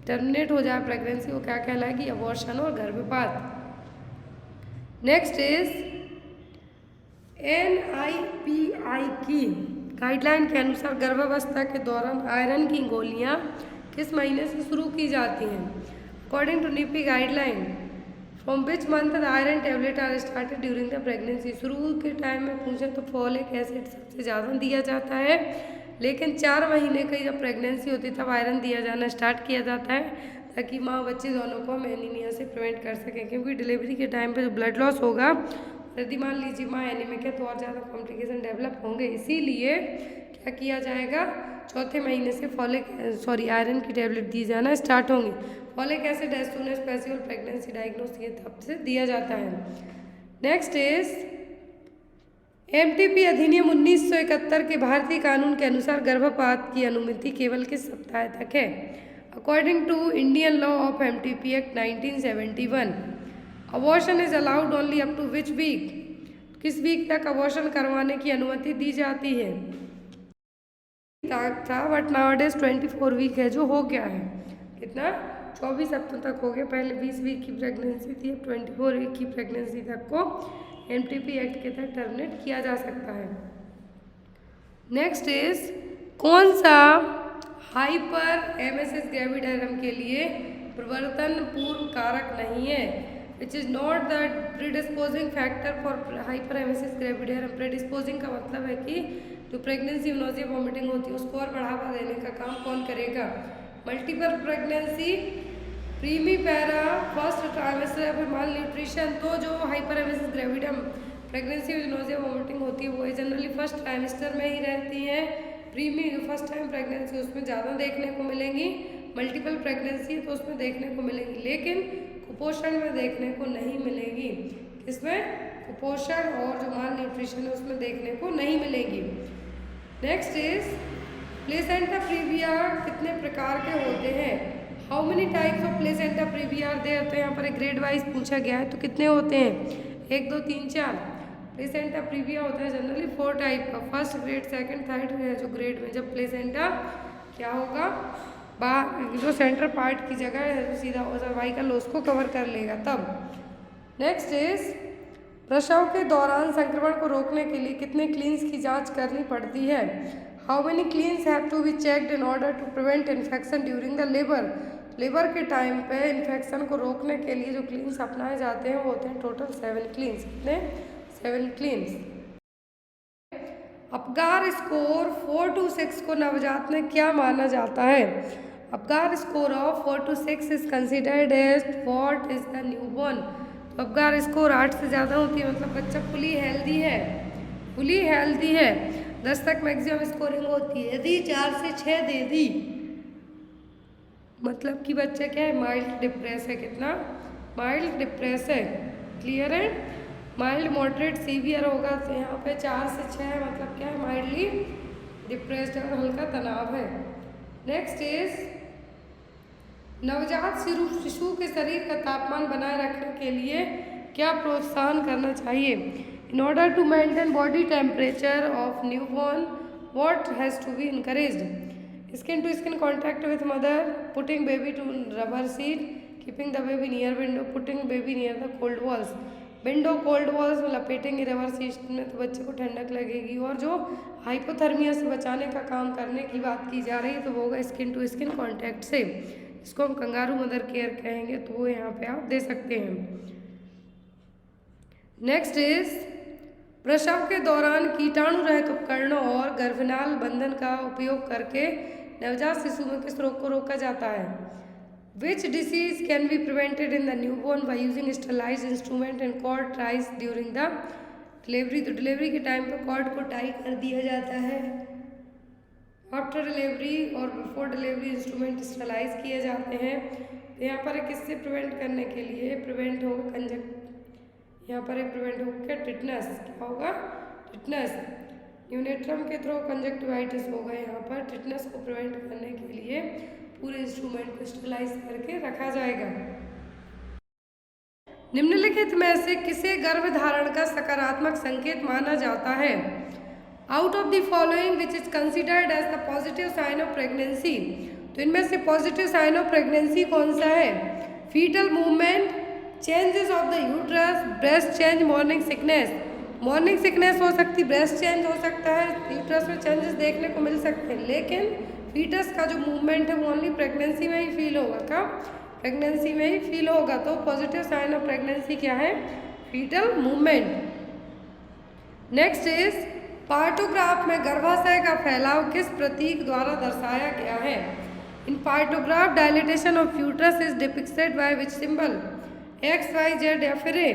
टर्मिनेट हो जाए प्रेगनेंसी, वो क्या कहलाएगी, अबॉर्शन और गर्भपात। नेक्स्ट इज NIPI की गाइडलाइन के अनुसार गर्भावस्था के दौरान आयरन की गोलियां किस महीने से शुरू की जाती हैं? According to NIPI guideline, from which month the iron tablet are started during the pregnancy. शुरू के टाइम में पूछें तो फॉलिक एसिड सबसे ज़्यादा दिया जाता है, लेकिन 4 महीने की जब प्रेगनेंसी होती है तब आयरन दिया जाना स्टार्ट किया जाता है, ताकि माँ बच्चे दोनों को हम एनीमिया से प्रिवेंट कर सकें। क्योंकि डिलीवरी के टाइम पे जो ब्लड लॉस होगा, यदि मान लीजिए माँ एनीमिक है तो और ज़्यादा कॉम्प्लिकेशन डेवलप होंगे। इसीलिए क्या किया जाएगा, चौथे महीने से आयरन की टेबलेट दी जाना स्टार्ट होंगी। Folic acid as soon as possible pregnancy diagnose ये तब से दिया जाता है। नेक्स्ट इज MTP अधिनियम 1971 के भारतीय कानून के अनुसार गर्भपात की अनुमति केवल किस सप्ताह तक है? According to Indian law of MTP act 1971, abortion is allowed only up to which week? किस वीक तक अबॉर्शन करवाने की अनुमति दी जाती है? था बट नाउअडेज 24 वीक है, जो हो गया है कितना, 24 हफ्तों तक हो गया। पहले 20 वीक की प्रेगनेंसी थी, अब 24 वीक की प्रेगनेंसी तक को MTP एक्ट के तहत टर्मिनेट किया जा सकता है। नेक्स्ट इज कौन सा हाइपर एमएसएस ग्रेविडेरम के लिए प्रवर्तन पूर्व कारक नहीं है? Which is not the predisposing factor for hyperemesis gravidarum. Predisposing का मतलब है कि जो प्रेगनेंसी नोजिया वॉमिटिंग होती है उसको और बढ़ावा देने का काम कौन करेगा? Multiple pregnancy, primipara, first trimester या फिर माल न्यूट्रिशन। तो जो hyperemesis gravidarum pregnancy with nausea vomiting होती है वो जनरली फर्स्ट ट्राइमेस्टर में ही रहती है। प्रीमी फर्स्ट टाइम प्रेगनेंसी उसमें ज़्यादा देखने को मिलेंगी, मल्टीपल प्रेगनेंसी तो उसमें देखने को मिलेंगी, लेकिन कुपोषण में देखने को नहीं मिलेगी। इसमें कुपोषण और जो माल न्यूट्रिशन है उसमें देखने को नहीं मिलेगी। नेक्स्ट इज प्लेसेंटा प्रीविया कितने प्रकार के होते हैं? How many types of placenta previa are there? तो यहाँ पर एक ग्रेड वाइज पूछा गया है, तो कितने होते हैं? 1 2 3 4 प्लेसेंटा प्रीविया होता है जनरली 4 टाइप का, फर्स्ट ग्रेड, सेकंड, थर्ड है जो ग्रेड में। जब प्लेसेंटा क्या होगा, जो सेंटर पार्ट की जगह है जो सीधा सर्वाइकल उसको कवर कर लेगा तब। नेक्स्ट इज प्रसव के दौरान संक्रमण को रोकने के लिए कितने क्लीन्स की जांच करनी पड़ती है? How many cleans have to be checked in order to prevent infection during the labour? Labour के टाइम पे इन्फेक्शन को रोकने के लिए जो क्लीन्स अपनाए जाते हैं वो होते हैं टोटल 7 क्लीन्स। कितने? 7 क्लीन्स। अपगार स्कोर 4 to 6 को नवजात में क्या माना जाता है? Apgar score of 4 to 6 is considered as what is the newborn. तो अपगार स्कोर 8 से ज़्यादा होती है मतलब बच्चा फुली हेल्दी है, फुली हेल्दी है। 10 तक मैक्सिमम स्कोरिंग होती है। यदि 4 से 6 दे दी मतलब कि बच्चा क्या है, माइल्ड डिप्रेस है। कितना? माइल्ड डिप्रेस है। क्लियर है? माइल्ड मॉडरेट सीवियर होगा तो यहाँ पे 4 से 6 मतलब क्या है, माइल्डली डिप्रेस्ड और हल्का तनाव है। नेक्स्ट इज नवजात शिशु के शरीर का तापमान बनाए रखने के लिए क्या प्रोत्साहन करना चाहिए? In order to maintain body temperature of newborn what has to be encouraged? Skin to skin contact with mother, putting baby to rubber seat, keeping the baby near window, putting baby near the cold walls. Window cold walls में लपेटेंगे rubber seat में तो बच्चे को ठंडक लगेगी। और जो हाइपोथर्मिया से बचाने का काम करने की बात की जा रही है तो वो होगा स्किन टू स्किन कॉन्टैक्ट से। इसको हम कंगारू मदर केयर कहेंगे, तो वो यहाँ पे आप दे सकते हैं। नेक्स्ट इज प्रसव के दौरान कीटाणु रहित उपकरणों और गर्भनाल बंधन का उपयोग करके नवजात शिशु में किस रोग को रोका जाता है? Which disease can be prevented in the newborn by using sterilised instrument and chord ties during the delivery? तो डिलीवरी के टाइम पर कॉर्ड को टाई कर दिया जाता है। आफ्टर डिलीवरी और बिफोर डिलीवरी इंस्ट्रूमेंट स्टरलाइज किए जाते हैं। तो यहाँ पर किससे प्रिवेंट करने के लिए प्रिवेंट होगा यहाँ पर प्रिवेंट होगा क्या? टिटनस। क्या होगा? टिटनस। न्यूनेट्रम के थ्रू कंजक्टिवाइटिस होगा। यहाँ पर टिटनस को प्रिवेंट करने के लिए पूरे इंस्ट्रूमेंट को स्टरलाइज करके रखा जाएगा। निम्नलिखित में से किसे गर्भधारण का सकारात्मक संकेत माना जाता है? Out of the following which is considered as the positive sign of pregnancy, तो इनमें से पॉजिटिव साइन ऑफ प्रेगनेंसी कौन सा है? Fetal movement, changes of the uterus, breast change, morning sickness. Morning sickness हो सकती, ब्रेस्ट चेंज हो सकता है, यूट्रस में चेंजेस देखने को मिल सकते हैं, लेकिन फीटस का जो मूवमेंट है वो ओनली प्रेगनेंसी में ही फील होगा। कब? प्रेगनेंसी में ही फील होगा। तो पॉजिटिव साइन ऑफ प्रेगनेंसी क्या है? Fetal movement. Next is partograph में गर्भाशय का फैलाव किस प्रतीक द्वारा दर्शाया गया है? In partograph dilatation of uterus is depicted by which symbol? X, Y, Z या फिर ए?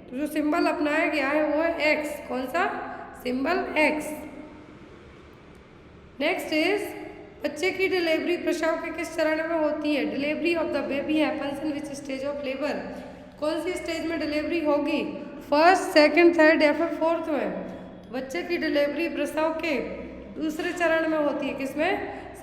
तो जो सिंबल अपनाया गया है वो है एक्स। कौन सा? Symbol x. नेक्स्ट इज बच्चे की डिलीवरी प्रसव के किस चरण में होती है? Delivery of the baby happens in which stage of labour? कौन सी स्टेज में डिलीवरी होगी? फर्स्ट, सेकंड, थर्ड या फिर फोर्थ में? बच्चे की डिलीवरी प्रसव के दूसरे चरण में होती है। किसमें?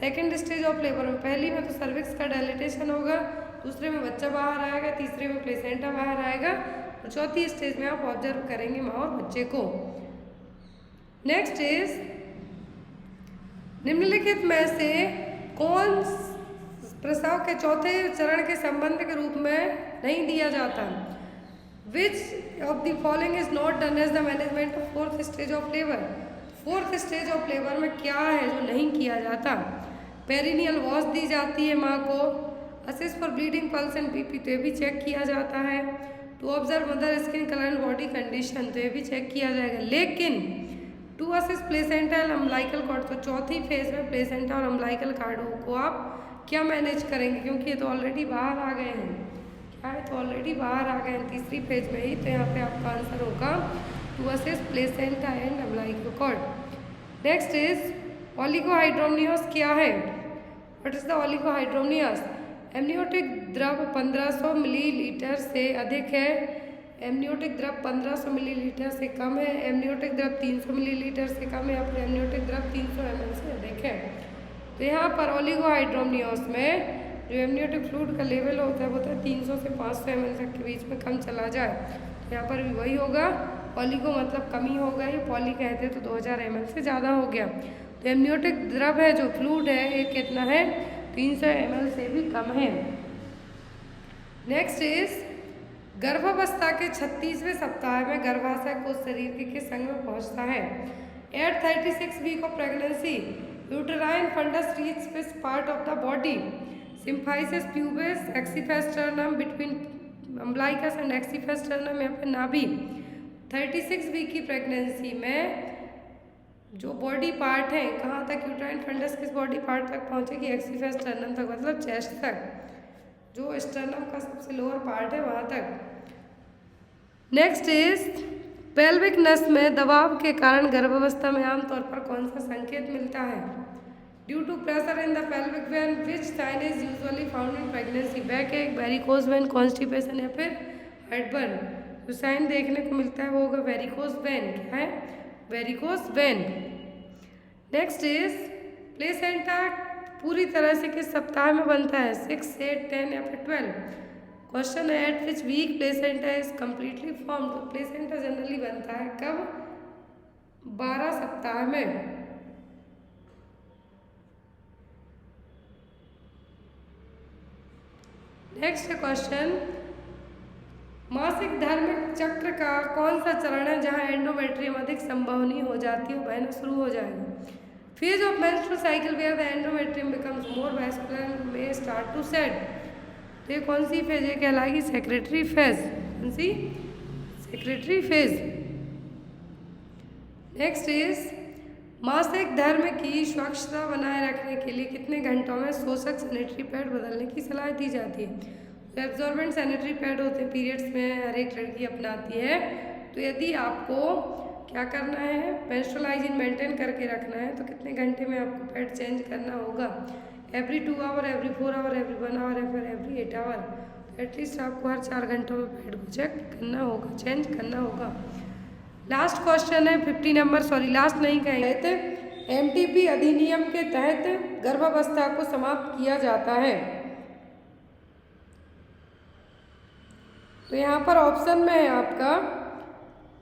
सेकंड स्टेज ऑफ लेबर में। पहली में तो सर्विक्स का डायलिटेशन होगा, दूसरे में बच्चा बाहर आएगा, तीसरे में प्लेसेंटा बाहर आएगा और चौथी स्टेज में आप ऑब्जर्व करेंगे माँ और बच्चे को। नेक्स्ट इज निम्नलिखित में से कौन प्रसव के चौथे चरण के संबंध के रूप में नहीं दिया जाता? Which of the following is not done as the management of fourth stage of labour? Fourth stage of labour में क्या है जो नहीं किया जाता? पेरिनियल वॉश दी जाती है माँ को, assist for bleeding pulse and BP, तो ये भी चेक किया जाता है। To observe mother skin colour and body condition, तो ये भी चेक किया जाएगा। लेकिन to assist placenta and umbilical cord, तो चौथी फेज में प्लेसेंटा और अम्बिलिकल कॉर्ड को आप क्या मैनेज करेंगे? क्योंकि ये तो ऑलरेडी बाहर आ गए हैं। क्या है? तो ऑलरेडी बाहर आ गए हैं तीसरी फेज में ही। तो यहाँ पे आपका आंसर होगा to assist placenta and umbilical cord. Next is oligohydramnios क्या है? What is the oligohydramnios? Amniotic द्रव 1500 मिलीलीटर से अधिक है, एमनियोटिक द्रव 1500 मिलीलीटर से कम है, एमनियोटिक द्रव 300 मिलीलीटर से कम है या फिर एमनियोटिक द्रव 300 ml से अधिक है। तो यहाँ पर ओलिगोहाइड्रोमनियस में जो एमनियोटिक फ्लूइड का लेवल होता है वो होता है 300 से 500 ml तक के बीच में कम चला जाए। तो यहाँ पर भी वही होगा, ओलिगो मतलब कमी हो गई, पॉली कहते तो 2000 ml से ज़्यादा हो गया। तो एमनियोटिक द्रव है जो फ्लूइड है ये कितना है? 300 ml से भी कम है। नेक्स्ट इज गर्भावस्था के 36वें सप्ताह में गर्भाशय को शरीर के किस अंग में पहुंचता है? At 36 week of pregnancy uterine fundus reach which part of the body? Symphysis pubis, xiphisternum, between umbilicus and xiphisternum या फिर नाभि। 36 वीक की प्रेगनेंसी में जो बॉडी पार्ट है कहाँ तक यूटेराइन फंडस किस बॉडी पार्ट तक पहुँचेगी? एक्सिफेस स्टर्नम तक, मतलब चेस्ट तक, जो स्टर्नम का सबसे लोअर पार्ट है वहाँ तक। नेक्स्ट इज पेल्विक नस में दबाव के कारण गर्भावस्था में आमतौर पर कौन सा संकेत मिलता है? Due to pressure in the pelvic vein which sign is usually found in pregnancy? Backache, varicose vein, constipation या फिर हार्टबर्न। जो साइन देखने को मिलता है वो होगा वेरिकोज वेन। क्या है? Varicose vein. Next is placenta पूरी तरह से किस सप्ताह में बनता है? 6, 8, 10 या फिर 12? क्वेश्चन है at which week placenta is completely form? तो प्लेसेंटा जनरली बनता है कब? 12 सप्ताह में। नेक्स्ट क्वेश्चन, मासिक धर्म चक्र का कौन सा चरण है जहां एंडोमेट्रियम अधिक संभवनीय हो जाती है, बहना शुरू हो जाएगा? Phase of menstrual cycle where the endometrium becomes more vascular में स्टार्ट टू सेट। तो ये कौन सी फेज है? कहलाएगी सेक्रेटरी फेज। कौन सी? Secretory phase. नेक्स्ट इज मासिक धर्म की स्वच्छता बनाए रखने के लिए कितने घंटों में शोषक सैनिटरी पैड बदलने की सलाह दी जाती है? तो एब्जॉर्बेंट सैनिटरी पैड होते हैं, पीरियड्स में हर एक लड़की अपनाती है। तो यदि आपको क्या करना है, मेंस्ट्रुअल हाइजीन मेंटेन करके रखना है तो कितने घंटे में आपको पैड चेंज करना होगा? Every 2 hour, every 4 hour, every 1 hour या फिर एवरी 8 आवर? तो एटलीस्ट आपको हर 4 घंटों में पैड को चेक करना होगा, चेंज करना होगा। लास्ट क्वेश्चन है 50 नंबर, सॉरी लास्ट नहीं कहेंगे। एमटीपी अधिनियम के तहत गर्भावस्था को समाप्त किया जाता है। तो यहाँ पर ऑप्शन में है आपका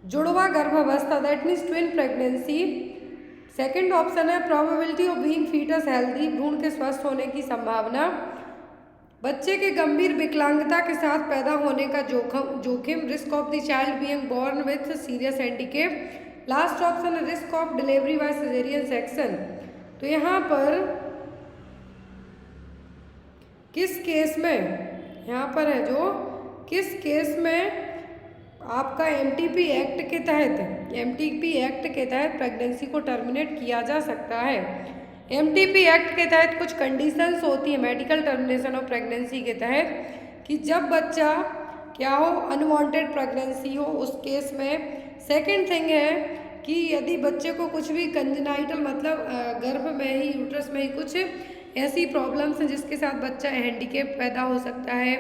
जुड़वा गर्भावस्था, that means twin pregnancy. Second option है probability of being foetus healthy, भ्रूण के स्वस्थ होने की संभावना। बच्चे के गंभीर विकलांगता के साथ पैदा होने का जोखिम, risk of the child being born with serious handicap. Last option है risk of delivery by caesarean section. तो यहाँ पर किस केस में, यहाँ पर है जो किस केस में आपका एमटीपी एक्ट के तहत प्रेगनेंसी को टर्मिनेट किया जा सकता है। एमटीपी एक्ट के तहत कुछ कंडीशंस होती है मेडिकल टर्मिनेशन ऑफ प्रेगनेंसी के तहत कि जब बच्चा क्या हो, अनवांटेड प्रेगनेंसी हो, उस केस में। सेकंड थिंग है कि यदि बच्चे को कुछ भी कंजेनाइटल मतलब गर्भ में ही, यूट्रस में ही कुछ ऐसी प्रॉब्लम्स हैं जिसके साथ बच्चा हैंडीकेप पैदा हो सकता है,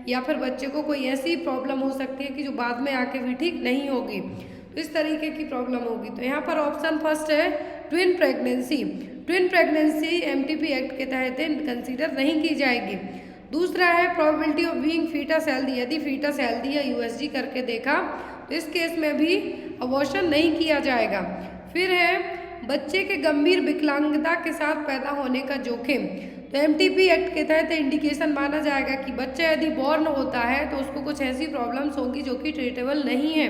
या फिर बच्चे को कोई ऐसी प्रॉब्लम हो सकती है कि जो बाद में आके भी ठीक नहीं होगी, तो इस तरीके की प्रॉब्लम होगी। तो यहाँ पर ऑप्शन फर्स्ट है twin pregnancy. Twin pregnancy MTP act के तहत कंसीडर नहीं की जाएगी। दूसरा है probability of being foetus healthy, यदि फीटस हेल्दी या यूएसजी करके देखा तो इस केस में भी अबॉर्शन नहीं किया जाएगा। फिर है बच्चे के गंभीर विकलांगता के साथ पैदा होने का जोखिम। तो एमटीपी एक्ट के तहत इंडिकेशन माना जाएगा कि बच्चा यदि बॉर्न होता है तो उसको कुछ ऐसी प्रॉब्लम्स होंगी जो कि ट्रीटेबल नहीं है।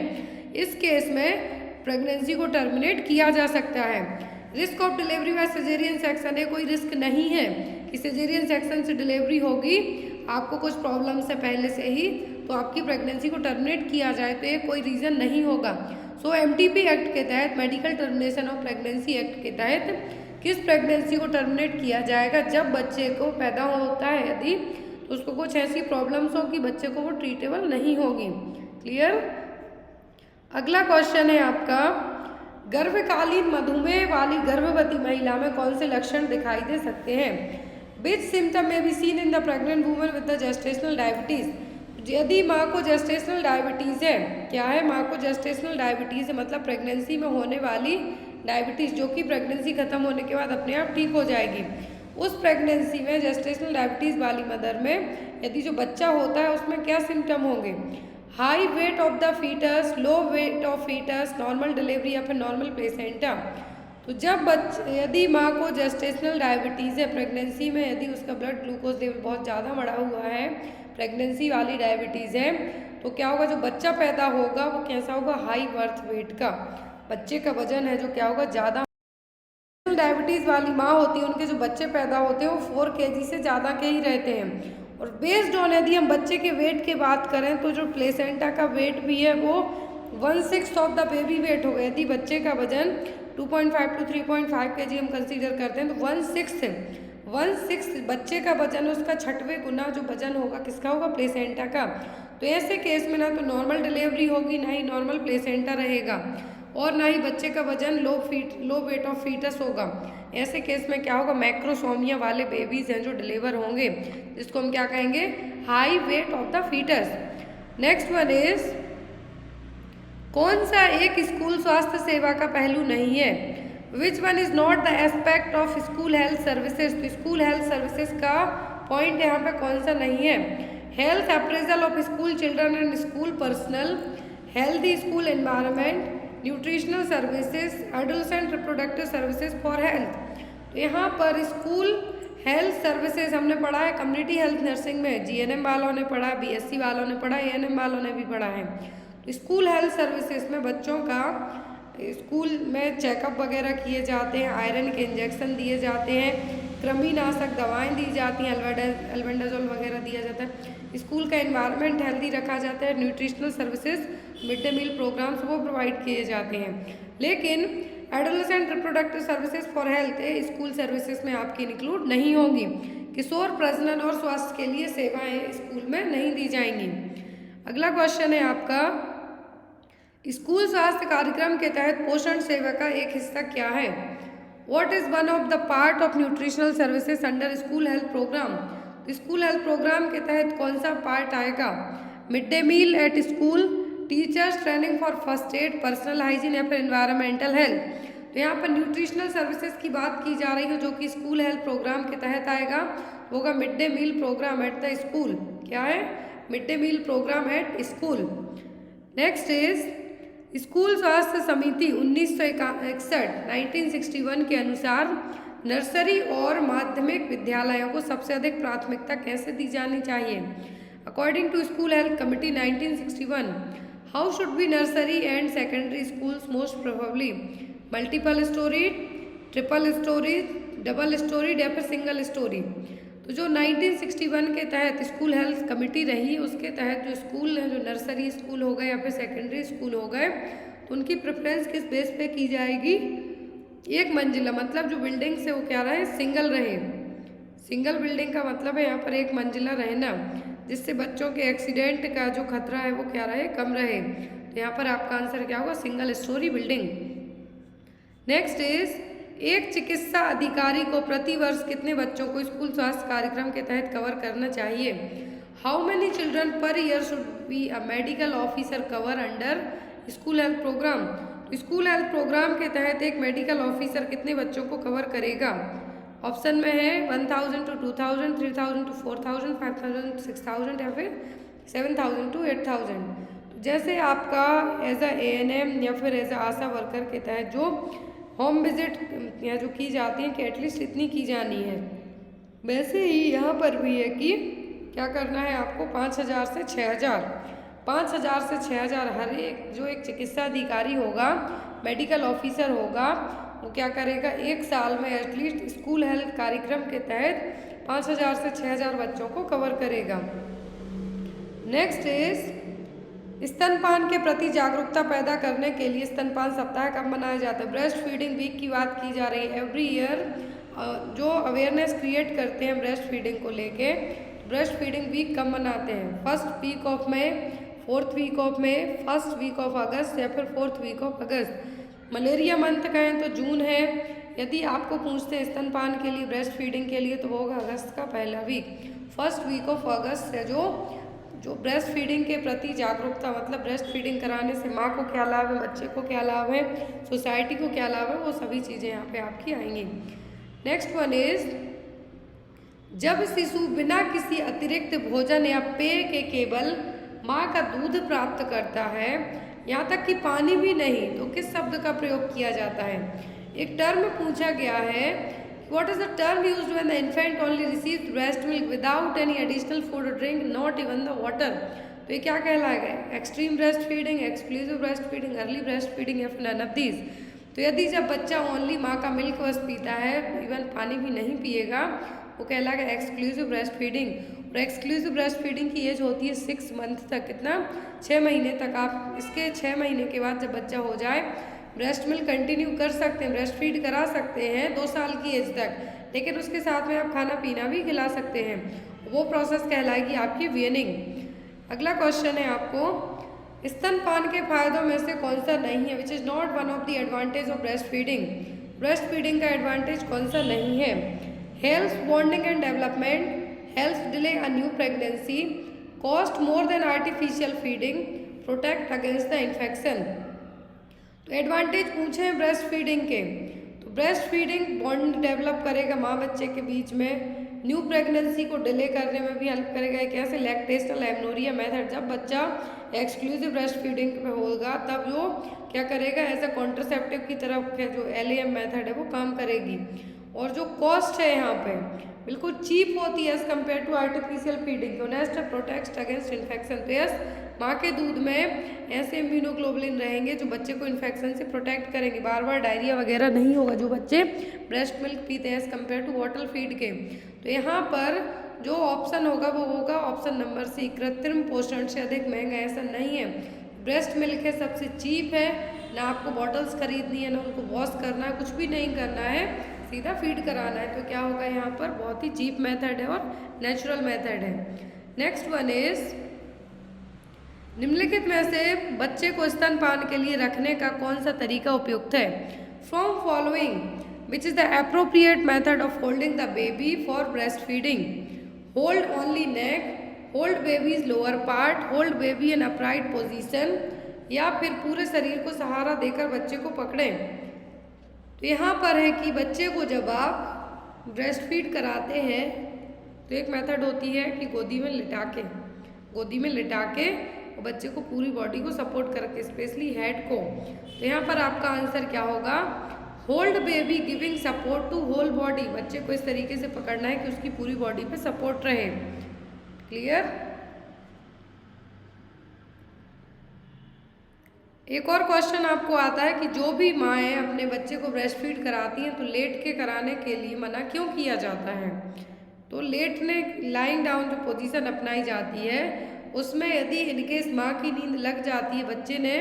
इस केस में प्रेगनेंसी को टर्मिनेट किया जा सकता है। Risk of delivery by caesarean section है, कोई रिस्क नहीं है कि सिजेरियन सेक्शन से डिलीवरी होगी, आपको कुछ प्रॉब्लम से पहले से ही, तो आपकी प्रेगनेंसी को टर्मिनेट किया जाए तो ये कोई रीज़न नहीं होगा। सो एमटीपी एक्ट के तहत, medical termination of pregnancy act के तहत किस प्रेगनेंसी को टर्मिनेट किया जाएगा, जब बच्चे को पैदा होता है यदि, तो उसको कुछ ऐसी प्रॉब्लम्स हो कि बच्चे को वो ट्रीटेबल नहीं होगी। क्लियर। अगला क्वेश्चन है आपका, गर्भकालीन मधुमेह वाली गर्भवती महिला में कौन से लक्षण दिखाई दे सकते हैं। विच सिम्टम में be seen in the pregnant woman with the gestational diabetes. यदि माँ को जेस्टेशनल डायबिटीज़ है, क्या है, माँ को जेस्टेशनल डायबिटीज़ है, मतलब प्रेगनेंसी में होने वाली डायबिटीज़ जो कि प्रेगनेंसी खत्म होने के बाद अपने आप ठीक हो जाएगी। उस प्रेगनेंसी में जेस्टेशनल डायबिटीज़ वाली मदर में यदि जो बच्चा होता है उसमें क्या सिम्टम होंगे। High weight of the fetus, low weight of fetus, normal delivery या फिर नॉर्मल प्लेसेंटा। तो जब यदि माँ को जेस्टेशनल डायबिटीज़ है प्रेगनेंसी में, यदि उसका ब्लड ग्लूकोज लेवल बहुत ज़्यादा बढ़ा हुआ है, प्रेगनेंसी वाली डायबिटीज़ है, तो क्या होगा, जो बच्चा पैदा होगा वो कैसा होगा, हाई बर्थ वेट का, बच्चे का वजन है जो क्या होगा, ज़्यादा। डायबिटीज़ वाली माँ होती है, उनके जो बच्चे पैदा होते हैं वो 4 kg से ज़्यादा के ही रहते हैं। और बेस्ड ऑन यदि हम बच्चे के वेट की बात करें तो जो प्लेसेंटा का वेट भी है वो 1/6 ऑफ द बेबी वेट होगा। यदि बच्चे का वजन 2.5 to 3.5 kg हम कंसीडर करते हैं तो 1/6 बच्चे का वजन, उसका 6वें गुना जो वजन होगा किसका होगा, प्लेसेंटा का। तो ऐसे केस में ना तो नॉर्मल डिलीवरी होगी, ना ही नॉर्मल प्लेसेंटा रहेगा, और ना ही बच्चे का वजन लो वेट ऑफ फीटस होगा। ऐसे केस में क्या होगा, मैक्रोसोमिया वाले बेबीज हैं जो डिलीवर होंगे, जिसको हम क्या कहेंगे, high weight of the fetus. Next one is, कौन सा एक स्कूल स्वास्थ्य सेवा का पहलू नहीं है। Which one is not the aspect of school health services. तो स्कूल हेल्थ सर्विसेज का पॉइंट यहाँ पे कौन सा नहीं है। Health appraisal of school children and school personal, healthy school environment, nutritional services, adolescent reproductive services for health. तो यहाँ पर स्कूल हेल्थ सर्विसेज हमने पढ़ा है कम्युनिटी हेल्थ नर्सिंग में, जीएनएम वालों ने पढ़ा, बीएससी वालों ने पढ़ा, एएनएम वालों ने भी पढ़ा है। तो स्कूल हेल्थ सर्विसेज में बच्चों का स्कूल में चेकअप वगैरह किए जाते हैं, आयरन के इंजेक्शन दिए जाते हैं, कृमिनाशक दवाएं दी जाती हैं, अल्बेंडाजोल वगैरह दिया जाता है, स्कूल का एनवायरनमेंट हेल्दी रखा जाता है, nutritional services, mid day meal programmes वो प्रोवाइड किए जाते हैं। लेकिन adolescent reproductive services for health school services में आपकी इंक्लूड नहीं होंगी। किशोर प्रजनन और स्वास्थ्य के लिए सेवाएं स्कूल में नहीं दी जाएंगी। अगला क्वेश्चन है आपका, स्कूल स्वास्थ्य कार्यक्रम के तहत पोषण सेवा का एक हिस्सा क्या है। What is one of the part of nutritional services under school health programme. School health programme के तहत कौन सा पार्ट आएगा, mid day meal at school, teachers training for first aid, personal hygiene या फिर एनवायरमेंटल हेल्थ। तो यहाँ पर न्यूट्रिशनल सर्विसेज की बात की जा रही है जो कि स्कूल हेल्थ प्रोग्राम के तहत आएगा, होगा mid day meal programme at the school. क्या है, mid day meal programme at school. Next is school स्वास्थ्य समिति 1961 के अनुसार नर्सरी और माध्यमिक विद्यालयों को सबसे अधिक प्राथमिकता कैसे दी जानी चाहिए? According to school health committee 1961, how should be nursery and secondary schools most probably? Multiple storey, triple storey, double storey या फिर सिंगल स्टोरी? तो जो 1961 के तहत स्कूल हेल्थ कमेटी रही, उसके तहत जो स्कूल हैं, जो नर्सरी स्कूल हो गए या फिर सेकेंडरी स्कूल हो गए, तो उनकी प्रेफरेंस किस बेस पे की जाएगी? एक मंजिला, मतलब जो बिल्डिंग से वो क्या रहे, सिंगल रहे। सिंगल बिल्डिंग का मतलब है यहाँ पर एक मंजिला रहना, जिससे बच्चों के एक्सीडेंट का जो खतरा है वो क्या रहे, कम रहे। तो यहाँ पर आपका आंसर क्या होगा? Single storey building. Next is एक चिकित्सा अधिकारी को प्रति वर्ष कितने बच्चों को स्कूल स्वास्थ्य कार्यक्रम के तहत कवर करना चाहिए? How many children per year should be a medical officer cover under school health programme? तो स्कूल हेल्थ प्रोग्राम के तहत एक मेडिकल ऑफिसर कितने बच्चों को कवर करेगा? ऑप्शन में है 1000 to 2000, 3000 to 4000, 5000 to 6000 या फिर 7000 to 8000। जैसे आपका एज अ ANM या फिर एज अ आशा वर्कर के तहत जो होम विजिट या जो की जाती है कि एटलीस्ट इतनी की जानी है, वैसे ही यहाँ पर भी है कि क्या करना है आपको 5000 से 6000, 5000 से 6000 हर एक जो एक चिकित्सा अधिकारी होगा, मेडिकल ऑफिसर होगा, वो क्या करेगा, एक साल में एटलीस्ट स्कूल हेल्थ कार्यक्रम के तहत 5000 से 6000 बच्चों को कवर करेगा। नेक्स्ट इज स्तनपान के प्रति जागरूकता पैदा करने के लिए स्तनपान सप्ताह कब मनाया जाता है? ब्रेस्ट फीडिंग वीक की बात की जा रही है। एवरी ईयर जो अवेयरनेस क्रिएट करते हैं ब्रेस्ट फीडिंग को लेके, ब्रेस्ट फीडिंग वीक कब मनाते हैं? First week of May, fourth week of May, first week of August या फिर fourth week of August. Malaria month कहें तो जून है। यदि आपको पूछते हैं स्तनपान के लिए, ब्रेस्ट फीडिंग के लिए, तो वो होगा अगस्त का पहला week. First week of August से जो ब्रेस्ट फीडिंग के प्रति जागरूकता, मतलब ब्रेस्ट फीडिंग कराने से माँ को क्या लाभ है, बच्चे को क्या लाभ है, सोसाइटी को क्या लाभ है, वो सभी चीज़ें यहाँ पे आपकी आएंगी। नेक्स्ट वन इज जब शिशु बिना किसी अतिरिक्त भोजन या पेय के केवल माँ का दूध प्राप्त करता है, यहाँ तक कि पानी भी नहीं, तो किस शब्द का प्रयोग किया जाता है? एक टर्म पूछा गया है, what is the term used when the infant only receives breast milk without any additional food or drink, not even the water? तो ये क्या कहलाएगा? Extreme breast feeding, exclusive breast feeding, early breast feeding या फिर none of these. तो यदि जब बच्चा ओनली माँ का मिल्क बस पीता है, इवन पानी भी नहीं पिएगा, वो कहलाएगा एक्सक्लूसिव ब्रेस्ट फीडिंग। और एक्सक्लूसिव ब्रेस्ट फीडिंग की एज होती है 6 मंथ तक, कितना? 6 महीने तक। आप इसके 6 महीने के बाद जब बच्चा हो जाए, ब्रेस्ट मिल्क कंटिन्यू कर सकते हैं, ब्रेस्ट फीड करा सकते हैं 2 साल की एज तक, लेकिन उसके साथ में आप खाना पीना भी खिला सकते हैं। वो प्रोसेस कहलाएगी आपकी वीनिंग। अगला क्वेश्चन है आपको, स्तनपान के फायदों में से कौन सा नहीं है? Which is not one of the advantage of breast feeding. Breast feeding का एडवांटेज कौन सा नहीं है? Health bonding and development, health delay a new pregnancy, cost more than artificial feeding, protect against the infection. तो advantage पूछे हैं breast feeding के, तो ब्रेस्ट फीडिंग बॉन्ड डेवलप करेगा माँ बच्चे के बीच में, न्यू प्रेगनेंसी को डिले करने में भी हेल्प करेगा। एक ऐसे लैक्टेशनल एमनोरिया मेथड, जब बच्चा एक्सक्लूसिव ब्रेस्ट फीडिंग पे होगा तब वो क्या करेगा, एज अ कॉन्ट्रासेप्टिव की तरफ जो LAM मेथड है वो काम करेगी। और जो कॉस्ट है यहाँ पे बिल्कुल चीप होती है as compare to artificial feeding. Honest protect against infection. तो यस, माँ के दूध में ऐसे इम्यूनोग्लोबुलिन रहेंगे जो बच्चे को इन्फेक्शन से प्रोटेक्ट करेंगे, बार बार डायरिया वगैरह नहीं होगा जो बच्चे ब्रेस्ट मिल्क पीते हैं as compare to bottle feed के। तो यहाँ पर जो ऑप्शन होगा वो होगा ऑप्शन नंबर सी, कृत्रिम पोषण से अधिक महंगा। ऐसा नहीं है, ब्रेस्ट मिल्क है सबसे चीप है, ना आपको बॉटल्स खरीदनी है, ना उनको वॉश करना है, कुछ भी नहीं करना है, सीधा फीड कराना है। तो क्या होगा यहाँ पर, बहुत ही चीप मेथड है और नेचुरल मेथड है। नेक्स्ट वन इज निम्नलिखित में से बच्चे को स्तनपान के लिए रखने का कौन सा तरीका उपयुक्त है? From following which is the appropriate method of holding the baby for breast feeding? Hold only neck, hold babies lower part, hold baby in upright position, या फिर पूरे शरीर को सहारा देकर बच्चे को पकड़ें। तो यहाँ पर है कि बच्चे को जब आप ब्रेस्ट फीड कराते हैं तो एक मेथड होती है कि गोदी में लिटा के, गोदी में लिटा के और बच्चे को पूरी बॉडी को सपोर्ट करके, स्पेशली हेड को। तो यहाँ पर आपका आंसर क्या होगा? Hold baby giving support to whole body. बच्चे को इस तरीके से पकड़ना है कि उसकी पूरी बॉडी पे सपोर्ट रहे। क्लियर? एक और क्वेश्चन आपको आता है कि जो भी माएँ अपने बच्चे को ब्रेस्ट फीड कराती हैं तो लेट के कराने के लिए मना क्यों किया जाता है? तो लेटने, लाइंग डाउन जो पोजीशन अपनाई जाती है उसमें यदि इनकेस माँ की नींद लग जाती है, बच्चे ने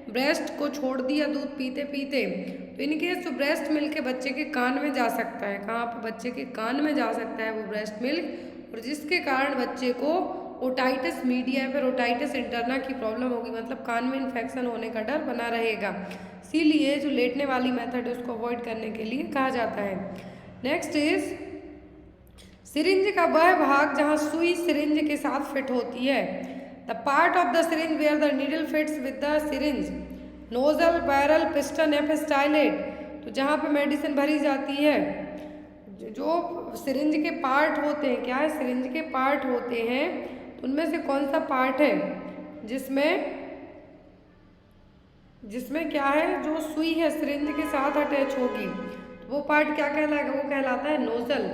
ब्रेस्ट को छोड़ दिया दूध पीते पीते, तो इनकेस जो ब्रेस्ट मिल्क बच्चे के कान में जा सकता है। कहाँ पर? बच्चे के कान में जा सकता है वो ब्रेस्ट मिल्क, और जिसके कारण बच्चे को ओटाइटिस मीडिया या फिर ओटाइटिस इंटरना की प्रॉब्लम होगी, मतलब कान में इन्फेक्शन होने का डर बना रहेगा। इसीलिए जो लेटने वाली मेथड है उसको अवॉइड करने के लिए कहा जाता है। नेक्स्ट इज सिरिंज का वह भाग जहाँ सुई सिरिंज के साथ फिट होती है। The part of the syringe where the needle fits with the syringe, nozzle, barrel, piston या फिर स्टाइलेट। तो जहाँ पे मेडिसिन भरी जाती है, जो सिरिंज के पार्ट होते हैं, क्या है? सिरिंज के पार्ट होते हैं, तो उनमें से कौन सा पार्ट है जिसमें क्या है? जो सुई है सिरिंज के साथ अटैच होगी, तो वो पार्ट क्या कहलाएगा? वो कहलाता है नोजल।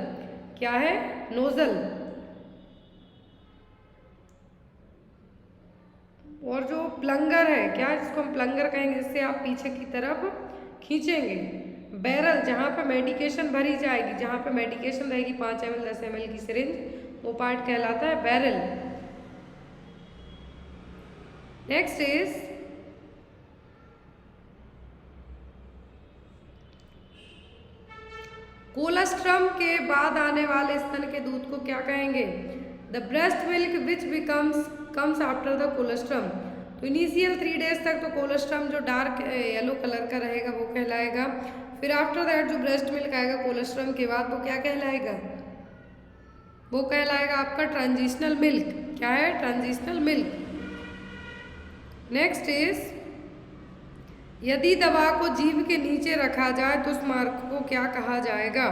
क्या है? नोजल। और जो प्लंगर है, क्या है? जिसको हम प्लंगर कहेंगे, जिससे आप पीछे की तरफ खींचेंगे। बैरल, जहाँ पे मेडिकेशन भरी जाएगी, जहाँ पे मेडिकेशन रहेगी 5 ml 10 ml की सिरिंज, वो पार्ट कहलाता है बैरल। नेक्स्ट इज कोलेस्ट्रम के बाद आने वाले स्तन के दूध को क्या कहेंगे? The breast milk which comes after the colostrum. तो इनिशियल 3 days तक तो कोलेस्ट्रम जो डार्क येलो कलर का रहेगा वो कहलाएगा। फिर आफ्टर दैट जो ब्रेस्ट मिल्क आएगा कोलेस्ट्रम के बाद, वो क्या कहलाएगा? वो कहलाएगा आपका ट्रांजिशनल मिल्क। क्या है? Transitional milk. नेक्स्ट इज यदि दवा को जीभ के नीचे रखा जाए तो उस मार्ग को क्या कहा जाएगा?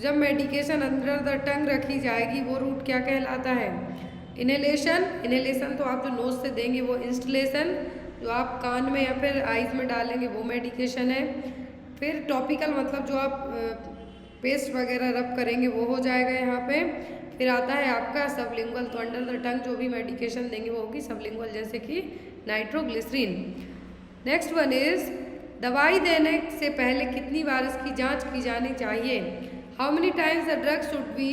जब मेडिकेशन अंडर द टंग रखी जाएगी वो रूट क्या कहलाता है? इनहेलेशन। इनहेलेशन तो आप जो नोज से देंगे वो इंस्टलेशन, जो आप कान में या फिर आइज में डालेंगे वो मेडिकेशन है। फिर टॉपिकल, मतलब जो आप पेस्ट वगैरह रब करेंगे वो हो जाएगा यहाँ पे। फिर आता है आपका सबलिंगुअल, तो अंडर द टंग जो भी मेडिकेशन देंगे वो होगी सबलिंगुअल, जैसे कि नाइट्रोग्लिसरीन। नेक्स्ट वन इज दवाई देने से पहले कितनी बार इसकी जांच की जानी चाहिए? How many times the drug should be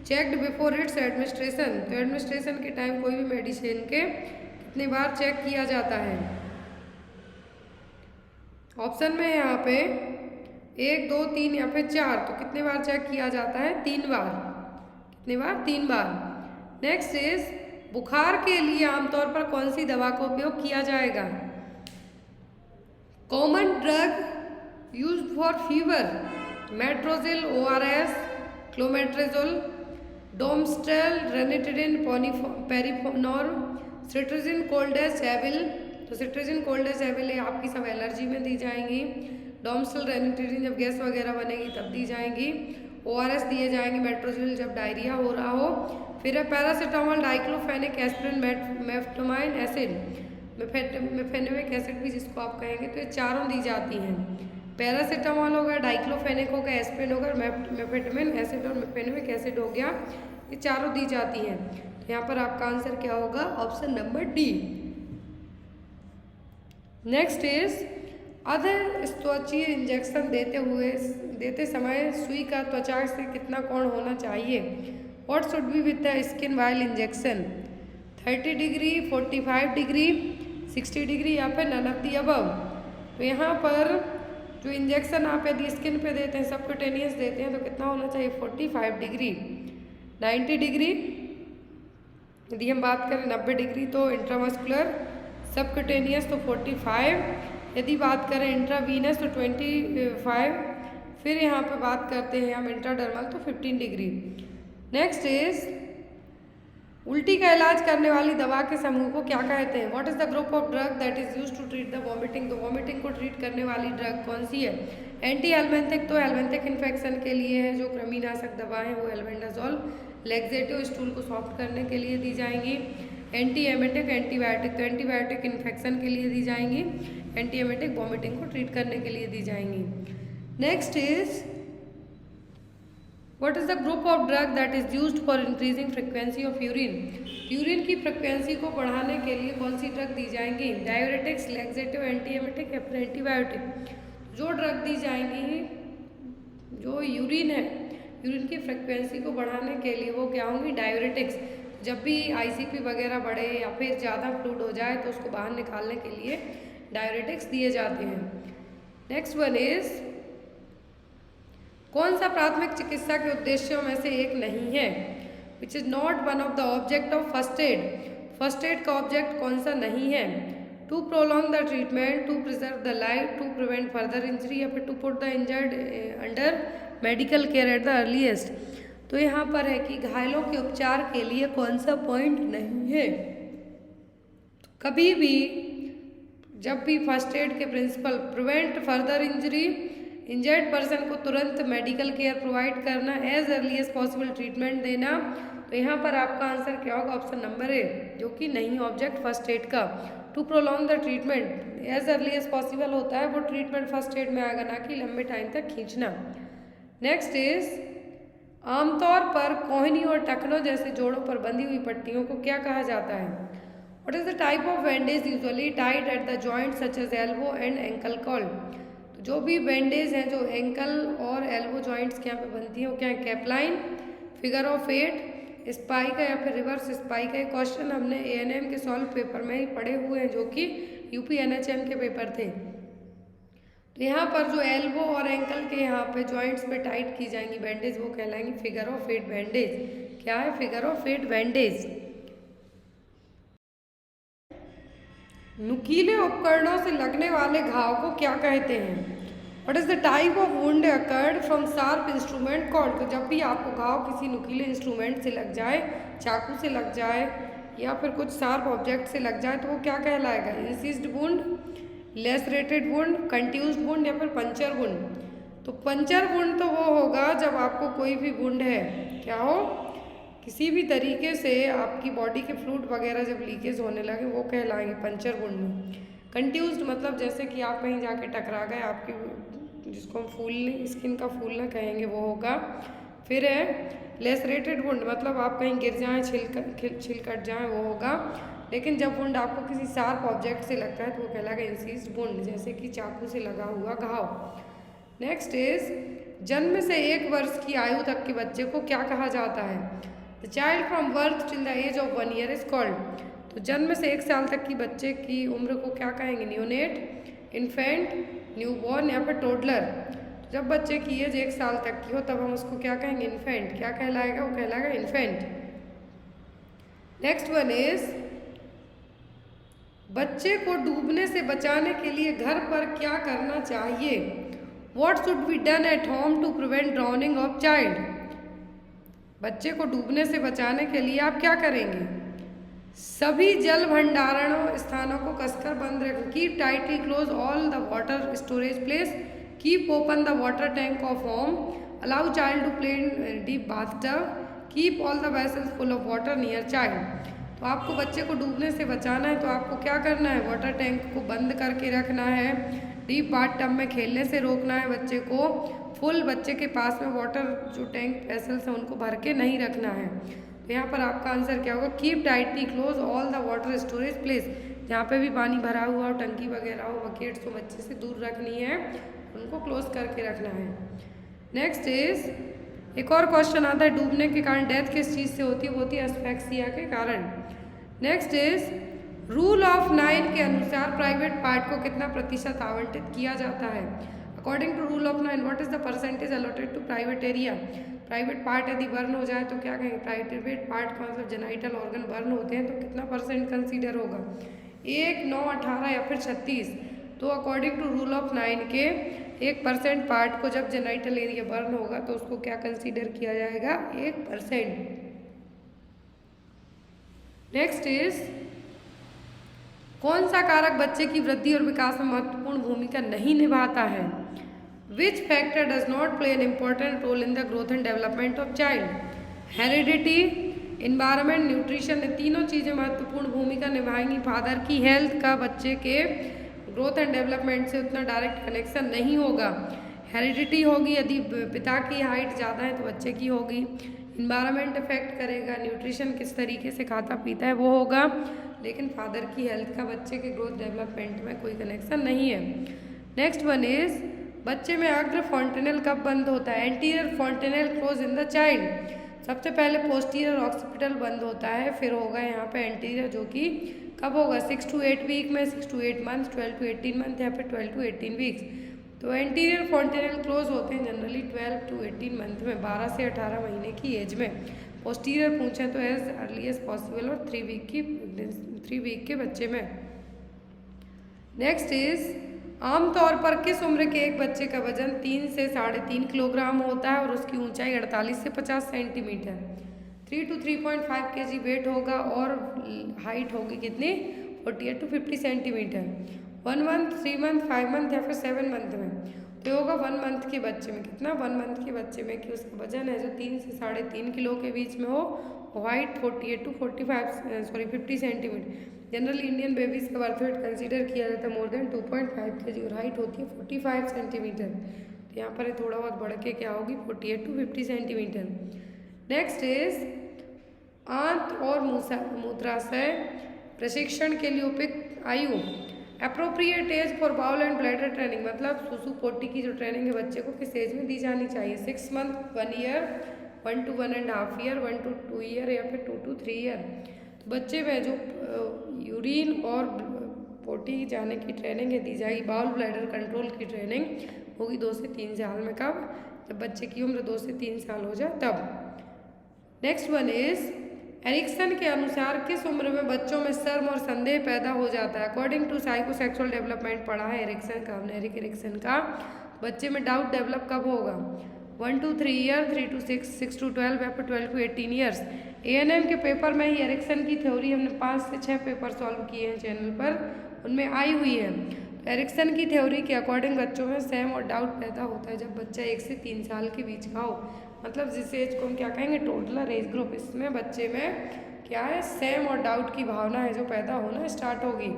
checked before it's administration. तो एडमिनिस्ट्रेशन के टाइम कोई भी मेडिसिन के कितनी बार चेक किया जाता है? ऑप्शन में है यहाँ पे 1, 2, 3 या फिर 4। तो कितने बार चेक किया जाता है? 3 बार। कितने बार? 3 बार। नेक्स्ट इज बुखार के लिए आमतौर पर कौन सी दवा का उपयोग किया जाएगा? Common drug used for fever, Metrogyl, ORS, क्लोमेट्रेजोल, डोमस्टेल, रेनिटिडिन, पेरिफोनोर, सिट्राजिन, कोल्डेस, एविल। तो सिट्राजिन, कोल्डेस, एविल ये आपकी सब एलर्जी में दी जाएंगी। डोमस्टेल, रेनिटिडिन जब गैस वगैरह बनेगी तब दी जाएंगी। ORS दिए जाएंगे मेट्रोजिल जब डायरिया हो रहा हो। फिर है पैरासीटामोल, डाइक्लोफेनिक, एस्पिरिन, मेफ्टोमाइन एसिड, मेफेनेमिक एसिड भी जिसको आप कहेंगे। तो ये चारों दी जाती हैं। पैरासीटामोल होगा, डाइक्लोफेनिक होगा, एस्पिरिन होगा, मेफेटामिन एसिड और मेफेनेमिक एसिड हो गया, ये चारों दी जाती हैं। तो यहाँ पर आपका आंसर क्या होगा? Option number D. Next is अधस्त्वचीय इंजेक्शन देते समय सुई का त्वचा से कितना कोण होना चाहिए? What should be with the skin while injection? 30 degree, 45 degree, 60 degree या फिर नन ऑफ द अबव। तो यहाँ पर जो इंजेक्शन आप यदि स्किन पे देते हैं, सबक्यूटेनियस देते हैं, तो कितना होना चाहिए? 45 डिग्री। 90 डिग्री यदि हम बात करें 90 डिग्री तो इंट्रामस्कुलर, सबक्यूटेनियस तो 45, यदि बात करें इंट्रावीनस तो 25, फिर यहाँ पे बात करते हैं हम इंट्राडर्मल तो 15 डिग्री। नेक्स्ट इज उल्टी का इलाज करने वाली दवा के समूह को क्या कहते हैं? What is the group of drug that is used to treat the vomiting. तो वॉमिटिंग को ट्रीट करने वाली ड्रग कौन सी है? एंटी एल्मेंथिक, तो एल्मेंथिक इन्फेक्शन के लिए है। जो कृमिनाशक दवा है वो एल्बेंडाजोल। लैक्सेटिव, स्टूल को सॉफ्ट करने के लिए दी जाएंगी। एंटी एमेटिक एंटीबायोटिक, तो एंटीबायोटिक इन्फेक्शन के लिए दी जाएंगी, एंटी एमेटिक वॉमिटिंग को ट्रीट करने के लिए दी जाएंगी। Next is what is the group of drug that is used for increasing frequency of urine. Urine की फ्रिक्वेंसी को बढ़ाने के लिए कौन सी ड्रग दी जाएंगी, डायूरेटिक्स, लैक्सेटिव, एंटी एमेटिक या फिर एंटीबायोटिक। जो ड्रग दी जाएंगी जो यूरिन है, यूरिन की फ्रिक्वेंसी को बढ़ाने के लिए वो क्या होंगी, डायूरेटिक्स। जब भी आईसीपी वगैरह बढ़े या फिर ज़्यादा फ्लूइड हो जाए तो उसको बाहर निकालने के लिए डायूरेटिक्स दिए जाते हैं। नेक्स्ट वन इज कौन सा प्राथमिक चिकित्सा के उद्देश्यों में से एक नहीं है, which is not one of the object of first aid. First aid का ऑब्जेक्ट कौन सा नहीं है, to prolong the treatment, to preserve the life, to prevent further injury या फिर to put the injured under medical care at the earliest. तो यहाँ पर है कि घायलों के उपचार के लिए कौन सा पॉइंट नहीं है। तो कभी भी जब भी फर्स्ट एड के principle prevent further injury, injured person को तुरंत मेडिकल केयर प्रोवाइड करना, as early as possible treatment देना, तो यहाँ पर आपका आंसर क्या होगा, ऑप्शन नंबर ए, जो कि नहीं ऑब्जेक्ट फर्स्ट एड का। To prolong the treatment, as early as possible होता है वो ट्रीटमेंट फर्स्ट एड में आएगा, ना कि लंबे टाइम तक खींचना। नेक्स्ट इज आमतौर पर कोहनी और टखनों जैसे जोड़ों पर बंधी हुई पट्टियों को क्या कहा जाता है। What is the type of bandage usually tied at the joint such as elbow and ankle called. तो जो भी बैंडेज हैं जो एंकल और एल्बो जॉइंट्स के यहाँ पे बनती हैं वो क्या है, कैपलाइन, फिगर ऑफ 8, स्पाइका या फिर रिवर्स स्पाइका। ये क्वेश्चन हमने एएनएम के सॉल्व पेपर में ही पढ़े हुए हैं, जो कि यूपी एनएचएम के पेपर थे। तो यहाँ पर जो एल्बो और एंकल के यहाँ पे जॉइंट्स पे टाइट की जाएंगी बैंडेज वो कहलाएंगी फिगर ऑफ 8 बैंडेज। क्या है, फिगर ऑफ 8 बैंडेज। नुकीले उपकरणों से लगने वाले घाव को क्या कहते हैं। What is the type of wound occurred from sharp instrument called. तो जब भी आपको घाव किसी नुकीले इंस्ट्रूमेंट से लग जाए, चाकू से लग जाए या फिर कुछ शार्प ऑब्जेक्ट से लग जाए तो वो क्या कहलाएगा, इंसिस्ड वुंड, लेसरेटेड वुंड, कंट्यूज्ड वुंड या फिर पंचर वुंड। तो पंचर वुंड तो वो होगा जब आपको कोई भी वुंड है, क्या हो, किसी भी तरीके से आपकी बॉडी के फ्लूइड वगैरह जब लीकेज होने लगे वो कहलाएंगे पंचर वुंड। कंट्यूज्ड मतलब जैसे कि आप कहीं जाके टकरा गए, आपकी जिसको हम फूलने, स्किन का फूलना कहेंगे वो होगा। फिर है लेसरेटेड वुंड, मतलब आप कहीं गिर जाएं, छिल कट जाएं, वो होगा। लेकिन जब वुंड आपको किसी शार्प ऑब्जेक्ट से लगता है तो वो कहलाएगा इंसिस्ड वुंड, जैसे कि चाकू से लगा हुआ घाव। नेक्स्ट इज जन्म से 1 वर्ष की आयु तक के बच्चे को क्या कहा जाता है। The child from birth till the age of 1 year is called. तो जन्म से 1 साल तक की बच्चे की उम्र को क्या कहेंगे, न्यूनेट, इन्फेंट, न्यूबॉर्न या फिर टोडलर। जब बच्चे की एज 1 साल तक की हो तब हम उसको क्या कहेंगे, इन्फेंट। क्या कहलाएगा, वो कहलाएगा इन्फेंट। नेक्स्ट वन इज बच्चे को डूबने से बचाने के लिए घर पर क्या करना चाहिए। What should be done at home to prevent drowning of child? बच्चे को डूबने से बचाने के लिए आप क्या करेंगे, सभी जल भंडारण स्थानों को कसकर बंद रखें। Keep tightly close all the water storage place, keep open the water tank of home, allow child to play in deep bathtub, keep all the vessels full of water near child. तो आपको बच्चे को डूबने से बचाना है तो आपको क्या करना है, वाटर टैंक को बंद करके रखना है, डीप बाथटब में खेलने से रोकना है बच्चे को, फुल बच्चे के पास में वाटर जो टैंक वेसल्स हैं उनको भर के नहीं रखना है। तो यहाँ पर आपका आंसर क्या होगा, keep tightly close all the water storage place. जहाँ पे भी पानी भरा हुआ हो, टंकी वगैरह हो, बकेट्स, तो बच्चे से दूर रखनी है, उनको क्लोज करके रखना है। नेक्स्ट इज एक और क्वेश्चन आता है, डूबने के कारण डेथ किस चीज़ से होती है, वो होती है एस्फेक्सिया के कारण। नेक्स्ट इज रूल ऑफ 9 के अनुसार प्राइवेट पार्ट को कितना प्रतिशत आवंटित किया जाता है। According to rule of 9 what is the percentage allotted to private area. Private part यदि बर्न हो जाए तो क्या कहेंगे, प्राइवेट पार्ट का मतलब जेनाइटल ऑर्गन बर्न होते हैं तो कितना परसेंट कंसीडर होगा, 1, 9, 18 या फिर 36। तो अकॉर्डिंग टू रूल ऑफ 9 के 1% पार्ट को जब जेनाइटल एरिया बर्न होगा तो उसको क्या कंसीडर किया जाएगा, 1%। नेक्स्ट इज कौन सा कारक बच्चे की वृद्धि और विकास में महत्वपूर्ण भूमिका नहीं निभाता है। Which factor does not play an important role in the growth and development of child. Heredity, environment, nutrition, ये तीनों चीज़ें महत्वपूर्ण भूमिका निभाएंगी। फादर की हेल्थ का बच्चे के ग्रोथ एंड डेवलपमेंट से उतना डायरेक्ट कनेक्शन नहीं होगा। हेरिडिटी होगी, यदि पिता की हाइट ज़्यादा है तो बच्चे की होगी। इन्वायरमेंट इफेक्ट करेगा, न्यूट्रिशन किस तरीके से खाता पीता है वो होगा, लेकिन फादर की हेल्थ का बच्चे के ग्रोथ डेवलपमेंट में कोई कनेक्शन नहीं है। नेक्स्ट वन इज, बच्चे में अग्र फॉन्टेनल कब बंद होता है? Anterior fontanelle close in the child. सबसे पहले पोस्टीरियर ऑक्सीपिटल बंद होता है, फिर होगा यहाँ पे एंटीरियर, जो कि कब होगा? 6 to 8 वीक में, 6 to 8 मंथ, 12 to 18 मंथ या फिर 12 to 18 वीक्स। तो एंटीरियर फॉन्टेनल क्लोज होते हैं जनरली 12 to 18 मंथ में, 12 से 18 महीने की एज में। पोस्टीरियर पूछें तो एज अर्ली एज पॉसिबल और 3 वीक के बच्चे में। नेक्स्ट इज, आमतौर पर किस उम्र के एक बच्चे का वजन 3 से 3.5 किलोग्राम होता है और उसकी ऊंचाई 48 से 50 सेंटीमीटर। 3 to 3.5 kg वेट होगा और हाइट होगी कितनी? 48 to 50 centimetre. 1 month, 3 month, 5 month या फिर 7 मंथ में? तो होगा 1 मंथ के बच्चे में। कितना? 1 मंथ के बच्चे में कि उसका वजन है जो 3 से 3.5 किलो के बीच में हो, height 48 to 50 centimetre. Generally Indian babies का बर्थ वेट कंसीडर किया जाता है मोर देन 2.5 kg और हाइट होती है 45 सेंटीमीटर। तो यहाँ पर थोड़ा बहुत बढ़ के क्या होगी? 48 to 50 सेंटीमीटर। नेक्स्ट इज, आंत और मूत्राशय प्रशिक्षण के लिए उपयुक्त आयु। Appropriate age for bowel and bladder training, मतलब सुसु पोटी की जो ट्रेनिंग है बच्चे को किस एज में दी जानी चाहिए? 6 month, 1 year, 1 to 1.5 year, 1 to 2 year या फिर 2 to 3 ईयर। तो बच्चे में जो यूरिन और पोटी जाने की ट्रेनिंग है दी जाएगी। बाउल ब्लैडर कंट्रोल की ट्रेनिंग होगी 2 से 3 साल में। कब? जब बच्चे की उम्र 2 से 3 साल हो जाए तब। नेक्स्ट वन इज, एरिक्सन के अनुसार किस उम्र में बच्चों में शर्म और संदेह पैदा हो जाता है? अकॉर्डिंग टू साइकोसेक्सुअल डेवलपमेंट पढ़ा है एरिक्सन का, हमने एरिक्सन का। बच्चे में डाउट डेवलप कब होगा? 1 to 3 ईयर, 3 to 6, 6 to 12 या फिर 12 to 18 ईयर्स। ANM के पेपर में ही एरिक्सन की थ्योरी हमने 5 से 6 पेपर सॉल्व किए हैं चैनल पर, उनमें आई हुई है। तो एरिक्सन की थ्योरी के अकॉर्डिंग बच्चों में सहम और डाउट पैदा होता है जब बच्चा 1 से 3 साल के बीच का हो, मतलब जिस एज को हम क्या कहेंगे? Toddler age group. इसमें बच्चे में क्या है? सहम और डाउट की भावना है जो पैदा होना स्टार्ट होगी।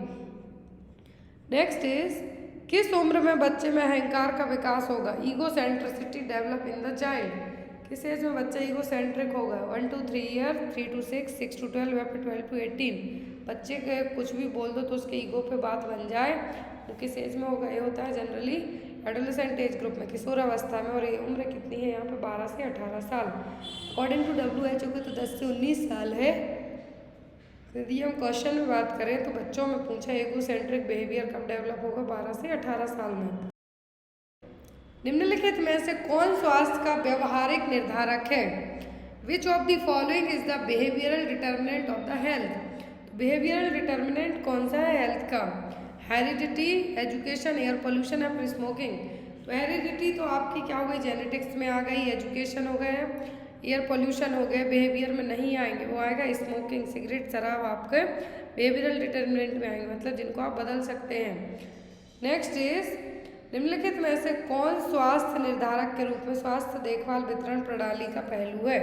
नेक्स्ट इज, किस उम्र में बच्चे में अहंकार का विकास होगा? Ego centricity develop in the child. किस एज में बच्चा ईगो सेंट्रिक होगा? 1 to 3 ईयर, 3 to 6, 6 to 12 या फिर 12 to 18। बच्चे के कुछ भी बोल दो तो उसके ईगो पे बात बन जाए, वो किस एज में होगा? ये होता है जनरली एडोलेसेंट एज ग्रुप में, किशोर अवस्था में। और ये उम्र कितनी है यहाँ पे? 12 से 18 साल। अकॉर्डिंग टू WHO के तो 10 से 19 साल है। यदि हम क्वेश्चन में बात करें तो बच्चों में पूछा ईगो सेंट्रिक बिहेवियर कब डेवलप होगा? 12 से 18 साल में। निम्नलिखित में से कौन स्वास्थ्य का व्यवहारिक निर्धारक है? Which of the following is the behavioural determinant of the health? तो बिहेवियरल डिटर्मिनेंट कौन सा है हेल्थ का? हेरिडिटी, एजुकेशन, एयर पोल्यूशन या फिर स्मोकिंग? तो हेरिडिटी तो आपकी क्या हो गई? जेनेटिक्स में आ गई। एजुकेशन हो गए, एयर पोल्यूशन हो गए, बिहेवियर में नहीं आएंगे, वो आएगा स्मोकिंग, सिगरेट, शराब आपके बिहेवियरल डिटर्मिनेंट में आएंगे, मतलब जिनको आप बदल सकते हैं। नेक्स्ट इज, निम्नलिखित में से कौन स्वास्थ्य निर्धारक के रूप में स्वास्थ्य देखभाल वितरण प्रणाली का पहलू है?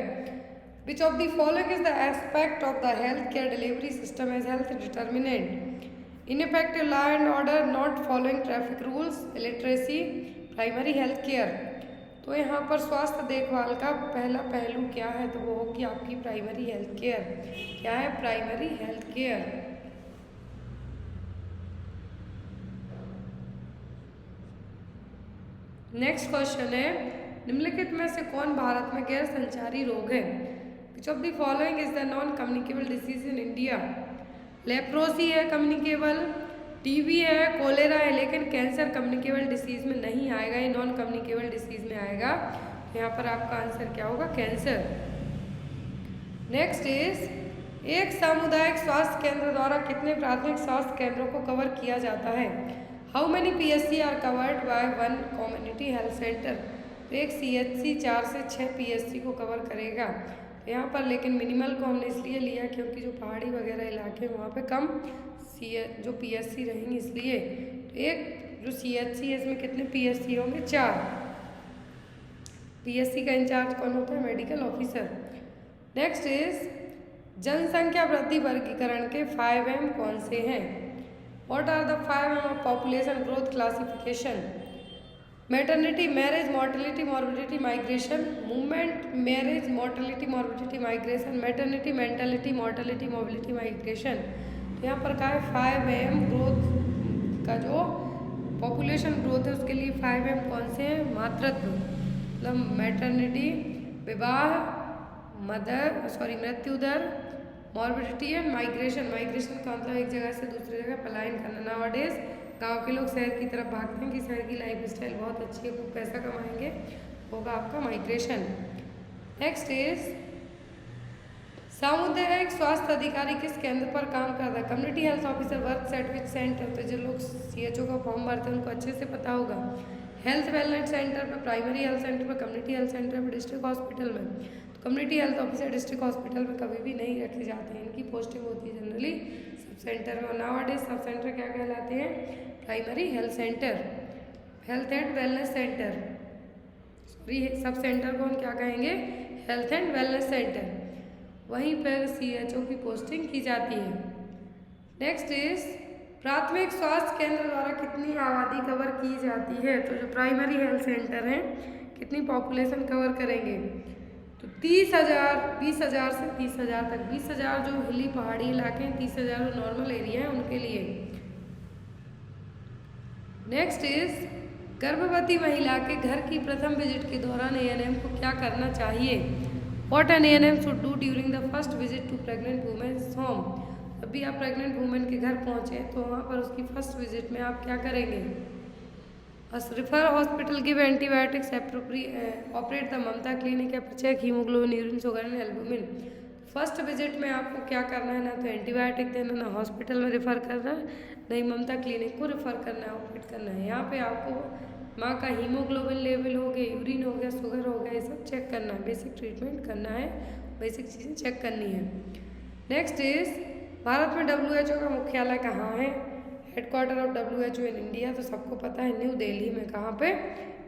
Which of the following is the aspect of the health care delivery system as health determinant? Ineffective law and order, not following traffic rules, illiteracy, primary health care. तो यहाँ पर स्वास्थ्य देखभाल का पहला पहलू क्या है? तो वो होगी आपकी प्राइमरी हेल्थ केयर। क्या है? Primary health care. Next question है, निम्नलिखित में से कौन भारत में गैर संचारी रोग है? Which of the following is the non communicable disease in India? Leprosy है कम्युनिकेबल, टीबी है, कोलेरा है, लेकिन कैंसर कम्युनिकेबल डिसीज में नहीं आएगा, ये नॉन कम्युनिकेबल डिसीज में आएगा। यहाँ पर आपका आंसर क्या होगा? कैंसर। नेक्स्ट इज, एक सामुदायिक स्वास्थ्य केंद्र द्वारा कितने प्राथमिक स्वास्थ्य केंद्रों को कवर किया जाता है? How many PSC are covered by 1 community health centre? तो एक CHC 4 से 6 PSC को कवर करेगा। तो यहाँ पर लेकिन मिनिमल को हमने इसलिए लिया क्योंकि जो पहाड़ी वगैरह इलाके हैं वहाँ पे कम जो PSC रहेंगे, इसलिए। तो एक जो CHC है इसमें कितने PSC होंगे? 4। PSC का इंचार्ज कौन होता है? Medical officer. नेक्स्ट इज, जनसंख्या वृद्धि वर्गीकरण के 5M कौन से हैं? What are the 5M of population growth classification? Maternity, marriage, mortality, morbidity, migration. Movement, marriage, mortality, morbidity, migration. Maternity, mentality, mortality, mobility, migration. तो यहाँ पर क्या है 5M ग्रोथ का जो पॉपुलेशन ग्रोथ है उसके लिए 5M कौन से हैं? मातृत्व मतलब मैटरनिटी, विवाह, मृत्यु दर, मॉर्बिडिटी एंड माइग्रेशन। माइग्रेशन का मतलब एक जगह से दूसरी जगह पलायन करना। नाउअडेज गांव के लोग शहर की तरफ भागते हैं कि शहर की लाइफ स्टाइल बहुत अच्छी है, खूब पैसा कमाएंगे, होगा आपका माइग्रेशन। नेक्स्ट इज सामुदायिक स्वास्थ्य अधिकारी किस केंद्र पर काम करता है? Community health officer works at which centre? तो जो लोग CHO का फॉर्म भरते हैं उनको अच्छे से पता होगा। हेल्थ वेलनेस सेंटर पे, प्राइमरी हेल्थ सेंटर पे, कम्युनिटी हेल्थ सेंटर पे, डिस्ट्रिक्ट हॉस्पिटल में। तो community health officer district hospital में कभी भी नहीं रखे जाते हैं, इनकी पोस्टिंग होती है जनरली सब सेंटर में। नाउअडेज सब सेंटर क्या कहलाते हैं? Primary health centre, health and wellness centre. Sorry sub centre को हम क्या कहेंगे? Health and wellness centre. वहीं पर CHO की पोस्टिंग की जाती है। नेक्स्ट इज प्राथमिक स्वास्थ्य केंद्र द्वारा कितनी आबादी कवर की जाती है? तो जो प्राइमरी हेल्थ सेंटर हैं कितनी पॉपुलेशन कवर करेंगे? तो 30,000, 20,000 से 30,000 तक। 20,000 जो हिली पहाड़ी इलाके हैं, 30,000 जो नॉर्मल एरिया है उनके लिए। नेक्स्ट इज गर्भवती महिला के घर की प्रथम विजिट के दौरान ANM को क्या करना चाहिए? What an ANM should do during the first visit to pregnant women's home? जब भी आप प्रेग्नेंट वुमेन के घर पहुँचे तो वहाँ पर उसकी फर्स्ट विजिट में आप क्या करेंगे? Refer hospital give antibiotics operate the Mamta clinic, check haemoglobin, urine sugar and albumin. First visit में आपको क्या करना है? ना तो एंटीबायोटिक देना, ना हॉस्पिटल में रेफर करना, नहीं ममता क्लिनिक को रेफर करना है, ऑपरेट करना है। यहाँ पे आपको माँ का हीमोग्लोबिन लेवल हो गया, यूरिन हो गया, शुगर हो गया, ये सब चेक करना है, बेसिक ट्रीटमेंट करना है, बेसिक चीज़ें चेक करनी है। नेक्स्ट इज भारत में WHO का मुख्यालय कहाँ है? Headquarter of WHO in India, तो सबको पता है न्यू दिल्ली में। कहाँ पे?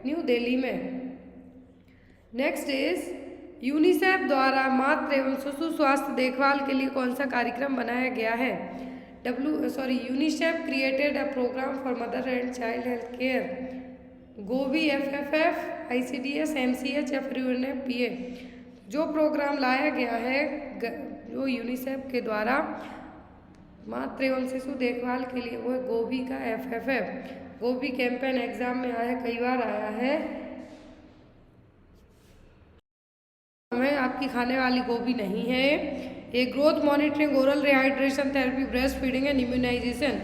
न्यू दिल्ली में। नेक्स्ट इज यूनिसेफ द्वारा मातृ एवं शिशु स्वास्थ्य देखभाल के लिए कौन सा कार्यक्रम बनाया गया है? UNICEF created a programme for mother and child health care, गोवी, FFF, ICDS, MCH या फिर UNFPA। जो प्रोग्राम लाया गया है जो यूनिसेफ के द्वारा मातृ एवं शिशु देखभाल के लिए, वो है गोभी का FFF। गोभी कैंपेन एग्जाम में आया है, कई बार आया है। हमें आपकी खाने वाली गोभी नहीं है। ये growth monitoring, oral rehydration therapy, breast feeding and immunisation.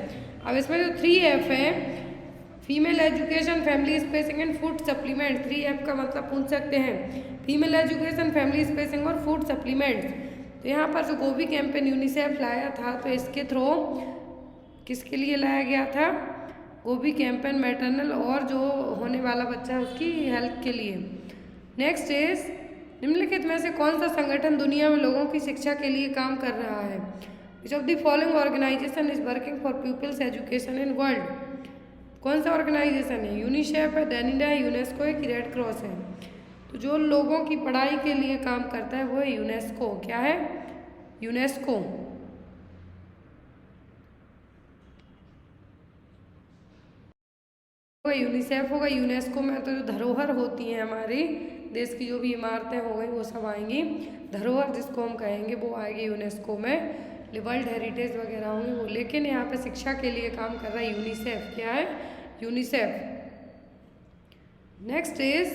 अब इसमें जो 3F है, female education, family spacing and food supplement. 3F का मतलब पूछ सकते हैं, फीमेल एजुकेशन, फैमिली स्पेसिंग और फूड सप्लीमेंट। तो यहाँ पर जो गोभी कैंपेन यूनिसेफ लाया था, तो इसके थ्रू किसके लिए लाया गया था? गोभी कैंपेन मैटरनल और जो होने वाला बच्चा है उसकी हेल्थ के लिए। नेक्स्ट इज निम्नलिखित में से कौन सा संगठन दुनिया में लोगों की शिक्षा के लिए काम कर रहा है? Which of the following organisation is working for people's education in world? कौन सा ऑर्गेनाइजेशन है? यूनिसेफ है, डेनिडा है, यूनेस्को है कि रेड क्रॉस है? तो जो लोगों की पढ़ाई के लिए काम करता है वो है यूनेस्को। क्या है? यूनेस्को। यूनिसेफ होगा। यूनेस्को में तो जो धरोहर होती हैं हमारी देश की, जो भी इमारतें हो गई वो सब आएंगी। धरोहर जिसको हम कहेंगे वो आएगी यूनेस्को में। वर्ल्ड हेरिटेज वगैरह होंगी वो। लेकिन यहाँ पे शिक्षा के लिए काम कर रहा है यूनिसेफ। क्या है? यूनिसेफ। नेक्स्ट इज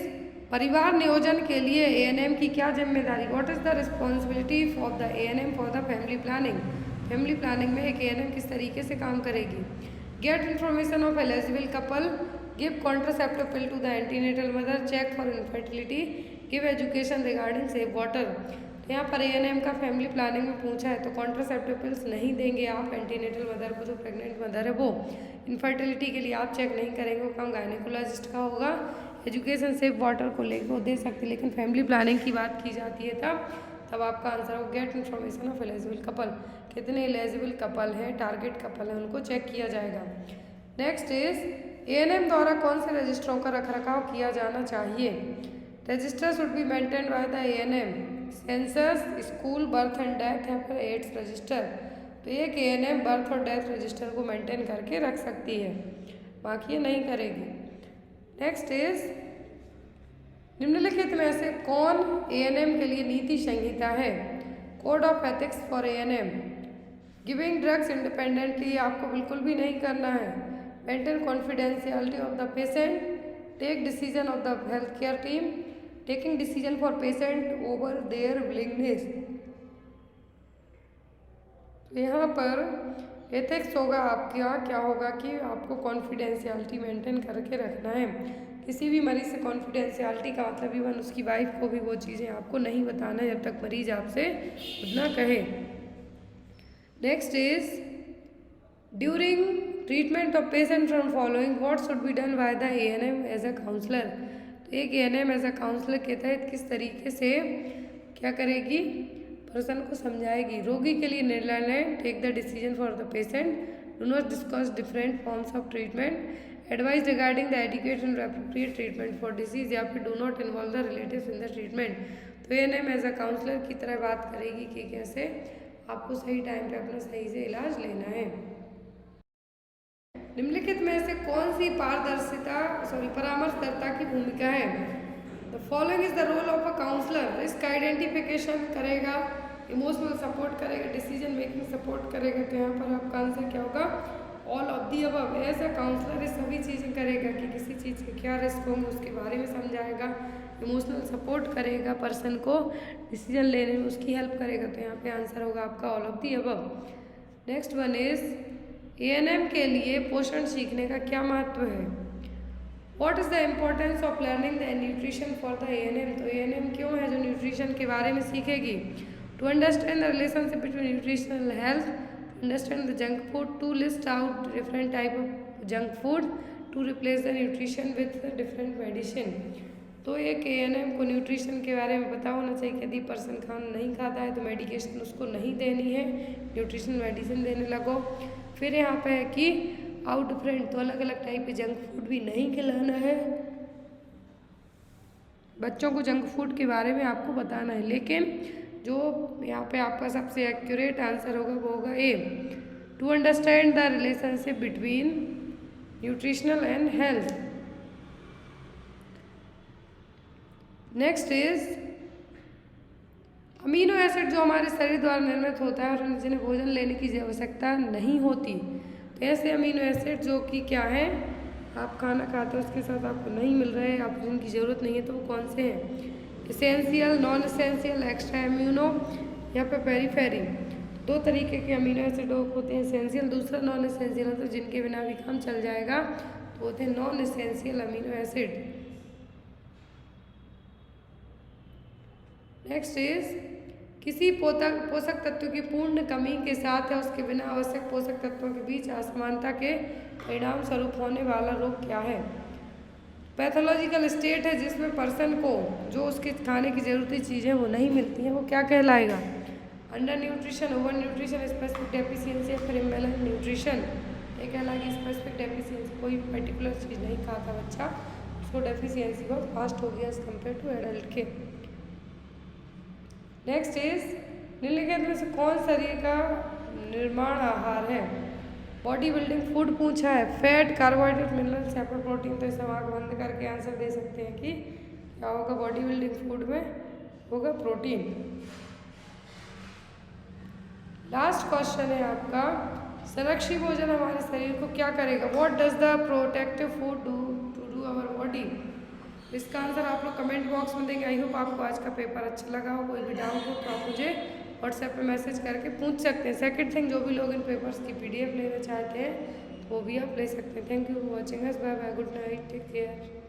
परिवार नियोजन के लिए ANM की क्या जिम्मेदारी? What is the responsibility of the ANM for the family planning? Family planning में एक ANM किस तरीके से काम करेगी? Get information of eligible couple, give contraceptive pill to the antenatal mother, check for infertility, give education regarding safe water. तो यहाँ पर ANM का फैमिली प्लानिंग में पूछा है तो कॉन्ट्रासेप्टिव पिल्स नहीं देंगे आप एंटीनेटल मदर को, जो प्रेग्नेंट मदर है वो। इनफर्टिलिटी के लिए आप चेक नहीं करेंगे, वो काम गायनेकोलॉजिस्ट का होगा। एजुकेशन सेफ वाटर को लेकर वो दे सकते, लेकिन फैमिली प्लानिंग की बात की जाती है तब आपका आंसर हो gate information of eligible couple. कितने एलिजिबल कपल हैं, टारगेट कपल हैं, उनको चेक किया जाएगा। नेक्स्ट इज ANM द्वारा कौन से रजिस्टरों का रखरखाव किया जाना चाहिए? Register should be maintained by the ANM। Census, school, birth and death या फिर एड्स रजिस्टर। तो ये ANM बर्थ और डेथ रजिस्टर को मेंटेन करके रख सकती है, बाकी ये नहीं करेगी। नेक्स्ट इज निम्नलिखित में से कौन ANM के लिए नीति संहिता है? Code of ethics for ANM। Giving drugs independently आपको बिल्कुल भी नहीं करना है। Maintain confidentiality of the patient, take decision of the health care team, taking decision for patient over their willingness. तो यहाँ पर एथिक्स होगा आपका, क्या होगा कि आपको कॉन्फिडेंशियलिटी मेंटेन करके रखना है। किसी भी मरीज से कॉन्फिडेंशियलिटी का मतलब इवन उसकी वाइफ को भी वो चीज़ें आपको नहीं बताना है जब तक मरीज आपसे खुद ना कहे। Next is during treatment of patient from following what should be done by the ANM as a counsellor. तो एक ANM एज अ काउंसलर के तहत किस तरीके से क्या करेगी, पर्सन को समझाएगी। रोगी के लिए निर्णय लें, take the decision for the patient, do not discuss different forms of treatment, advise regarding the adequate and appropriate treatment for disease, या फिर do not involve the relatives in the treatment. तो ANM as a counsellor की तरह बात करेगी कि कैसे आपको सही टाइम पे अपना सही से इलाज लेना है। निम्नलिखित में से कौन सी परामर्शदाता की भूमिका है? The following is the role of a counsellor. Risk identification करेगा, इमोशनल सपोर्ट करेगा, डिसीजन मेकिंग सपोर्ट करेगा। तो यहाँ पर आपका आंसर क्या होगा? All of the above. As a counsellor ये सभी चीज़ें करेगा कि किसी चीज़ के क्या रिस्क होंगे उसके बारे में समझाएगा, इमोशनल सपोर्ट करेगा, पर्सन को डिसीजन लेने में उसकी हेल्प करेगा। तो यहाँ पे आंसर होगा आपका all of the above. Next one is ANM के लिए पोषण सीखने का क्या महत्व है? What is the importance of learning the nutrition for the ANM। तो ANM क्यों है जो न्यूट्रिशन के बारे में सीखेगी? To understand the relationship between nutritional health, understand the junk food, to list out different type of junk food, to replace the nutrition with different medicine। तो एक ANM को न्यूट्रिशन के बारे में पता होना चाहिए कि यदि पर्सन खाना नहीं खाता है तो मेडिकेशन उसको नहीं देनी है, न्यूट्रिशनल मेडिसिन देने लगो। फिर यहाँ पे है कि आउट डिफरेंट, तो अलग अलग टाइप के जंक फूड भी नहीं खिलाना है। बच्चों को जंक फूड के बारे में आपको बताना है, लेकिन जो यहाँ पे आपका सबसे एक्यूरेट आंसर होगा वो होगा A, to understand the relationship between nutritional and health. Next is amino acid जो हमारे शरीर द्वारा निर्मित होता है और जिन्हें भोजन लेने की आवश्यकता नहीं होती। तो ऐसे अमीनो एसिड जो कि क्या है, आप खाना खाते हो उसके साथ आपको नहीं मिल रहे, आपको जिनकी ज़रूरत नहीं है, तो वो कौन से हैं? Essential, non essential, extra immuno या फिर पेरीफेरी। दो तरीके के अमीनो एसिड होते हैं, इसेंशियल, दूसरा नॉन इसेंशियल, तो जिनके बिना भी काम चल जाएगा, तो होते हैं non essential amino acid. Next is किसी पोषक तत्व की पूर्ण कमी के साथ या उसके बिना आवश्यक पोषक तत्वों के बीच असमानता के परिणाम स्वरूप होने वाला रोग क्या है? पैथोलॉजिकल स्टेट है जिसमें पर्सन को जो उसके खाने की ज़रूरती चीज़ें वो नहीं मिलती हैं, वो क्या कहलाएगा? Under nutrition, over nutrition, specific deficiency या फिर इम्बैलेंस न्यूट्रिशन। ये कहलाएगी स्पेसिफिक डेफिशिएंसी। कोई पर्टिकुलर चीज़ नहीं खाता बच्चा, उसको डेफिशिएंसी बहुत फास्ट हो गया एज कम्पेयर टू एडल्ट के। नेक्स्ट इज निम्नलिखित में से कौन शरीर का निर्माण आहार है? बॉडी बिल्डिंग फूड पूछा है, फैट, कार्बोहाइड्रेट, मिनरल्स या फिर प्रोटीन। तो सब आँख बंद करके आंसर दे सकते हैं कि क्या होगा बॉडी बिल्डिंग फूड में? होगा प्रोटीन। लास्ट क्वेश्चन है आपका, संरक्षी भोजन हमारे शरीर को क्या करेगा? What does the protective food do to do our body? इसका आंसर आप लोग कमेंट बॉक्स में देंगे। आई होप आपको आज का पेपर अच्छा लगा हो। कोई भी डाउट हो तो आप मुझे व्हाट्सएप पे मैसेज करके पूछ सकते हैं। सेकंड थिंग, जो भी लोग इन पेपर्स की PDF लेना चाहते हैं वो भी आप ले सकते हैं। Thank you for watching us. Bye bye, good night, take care.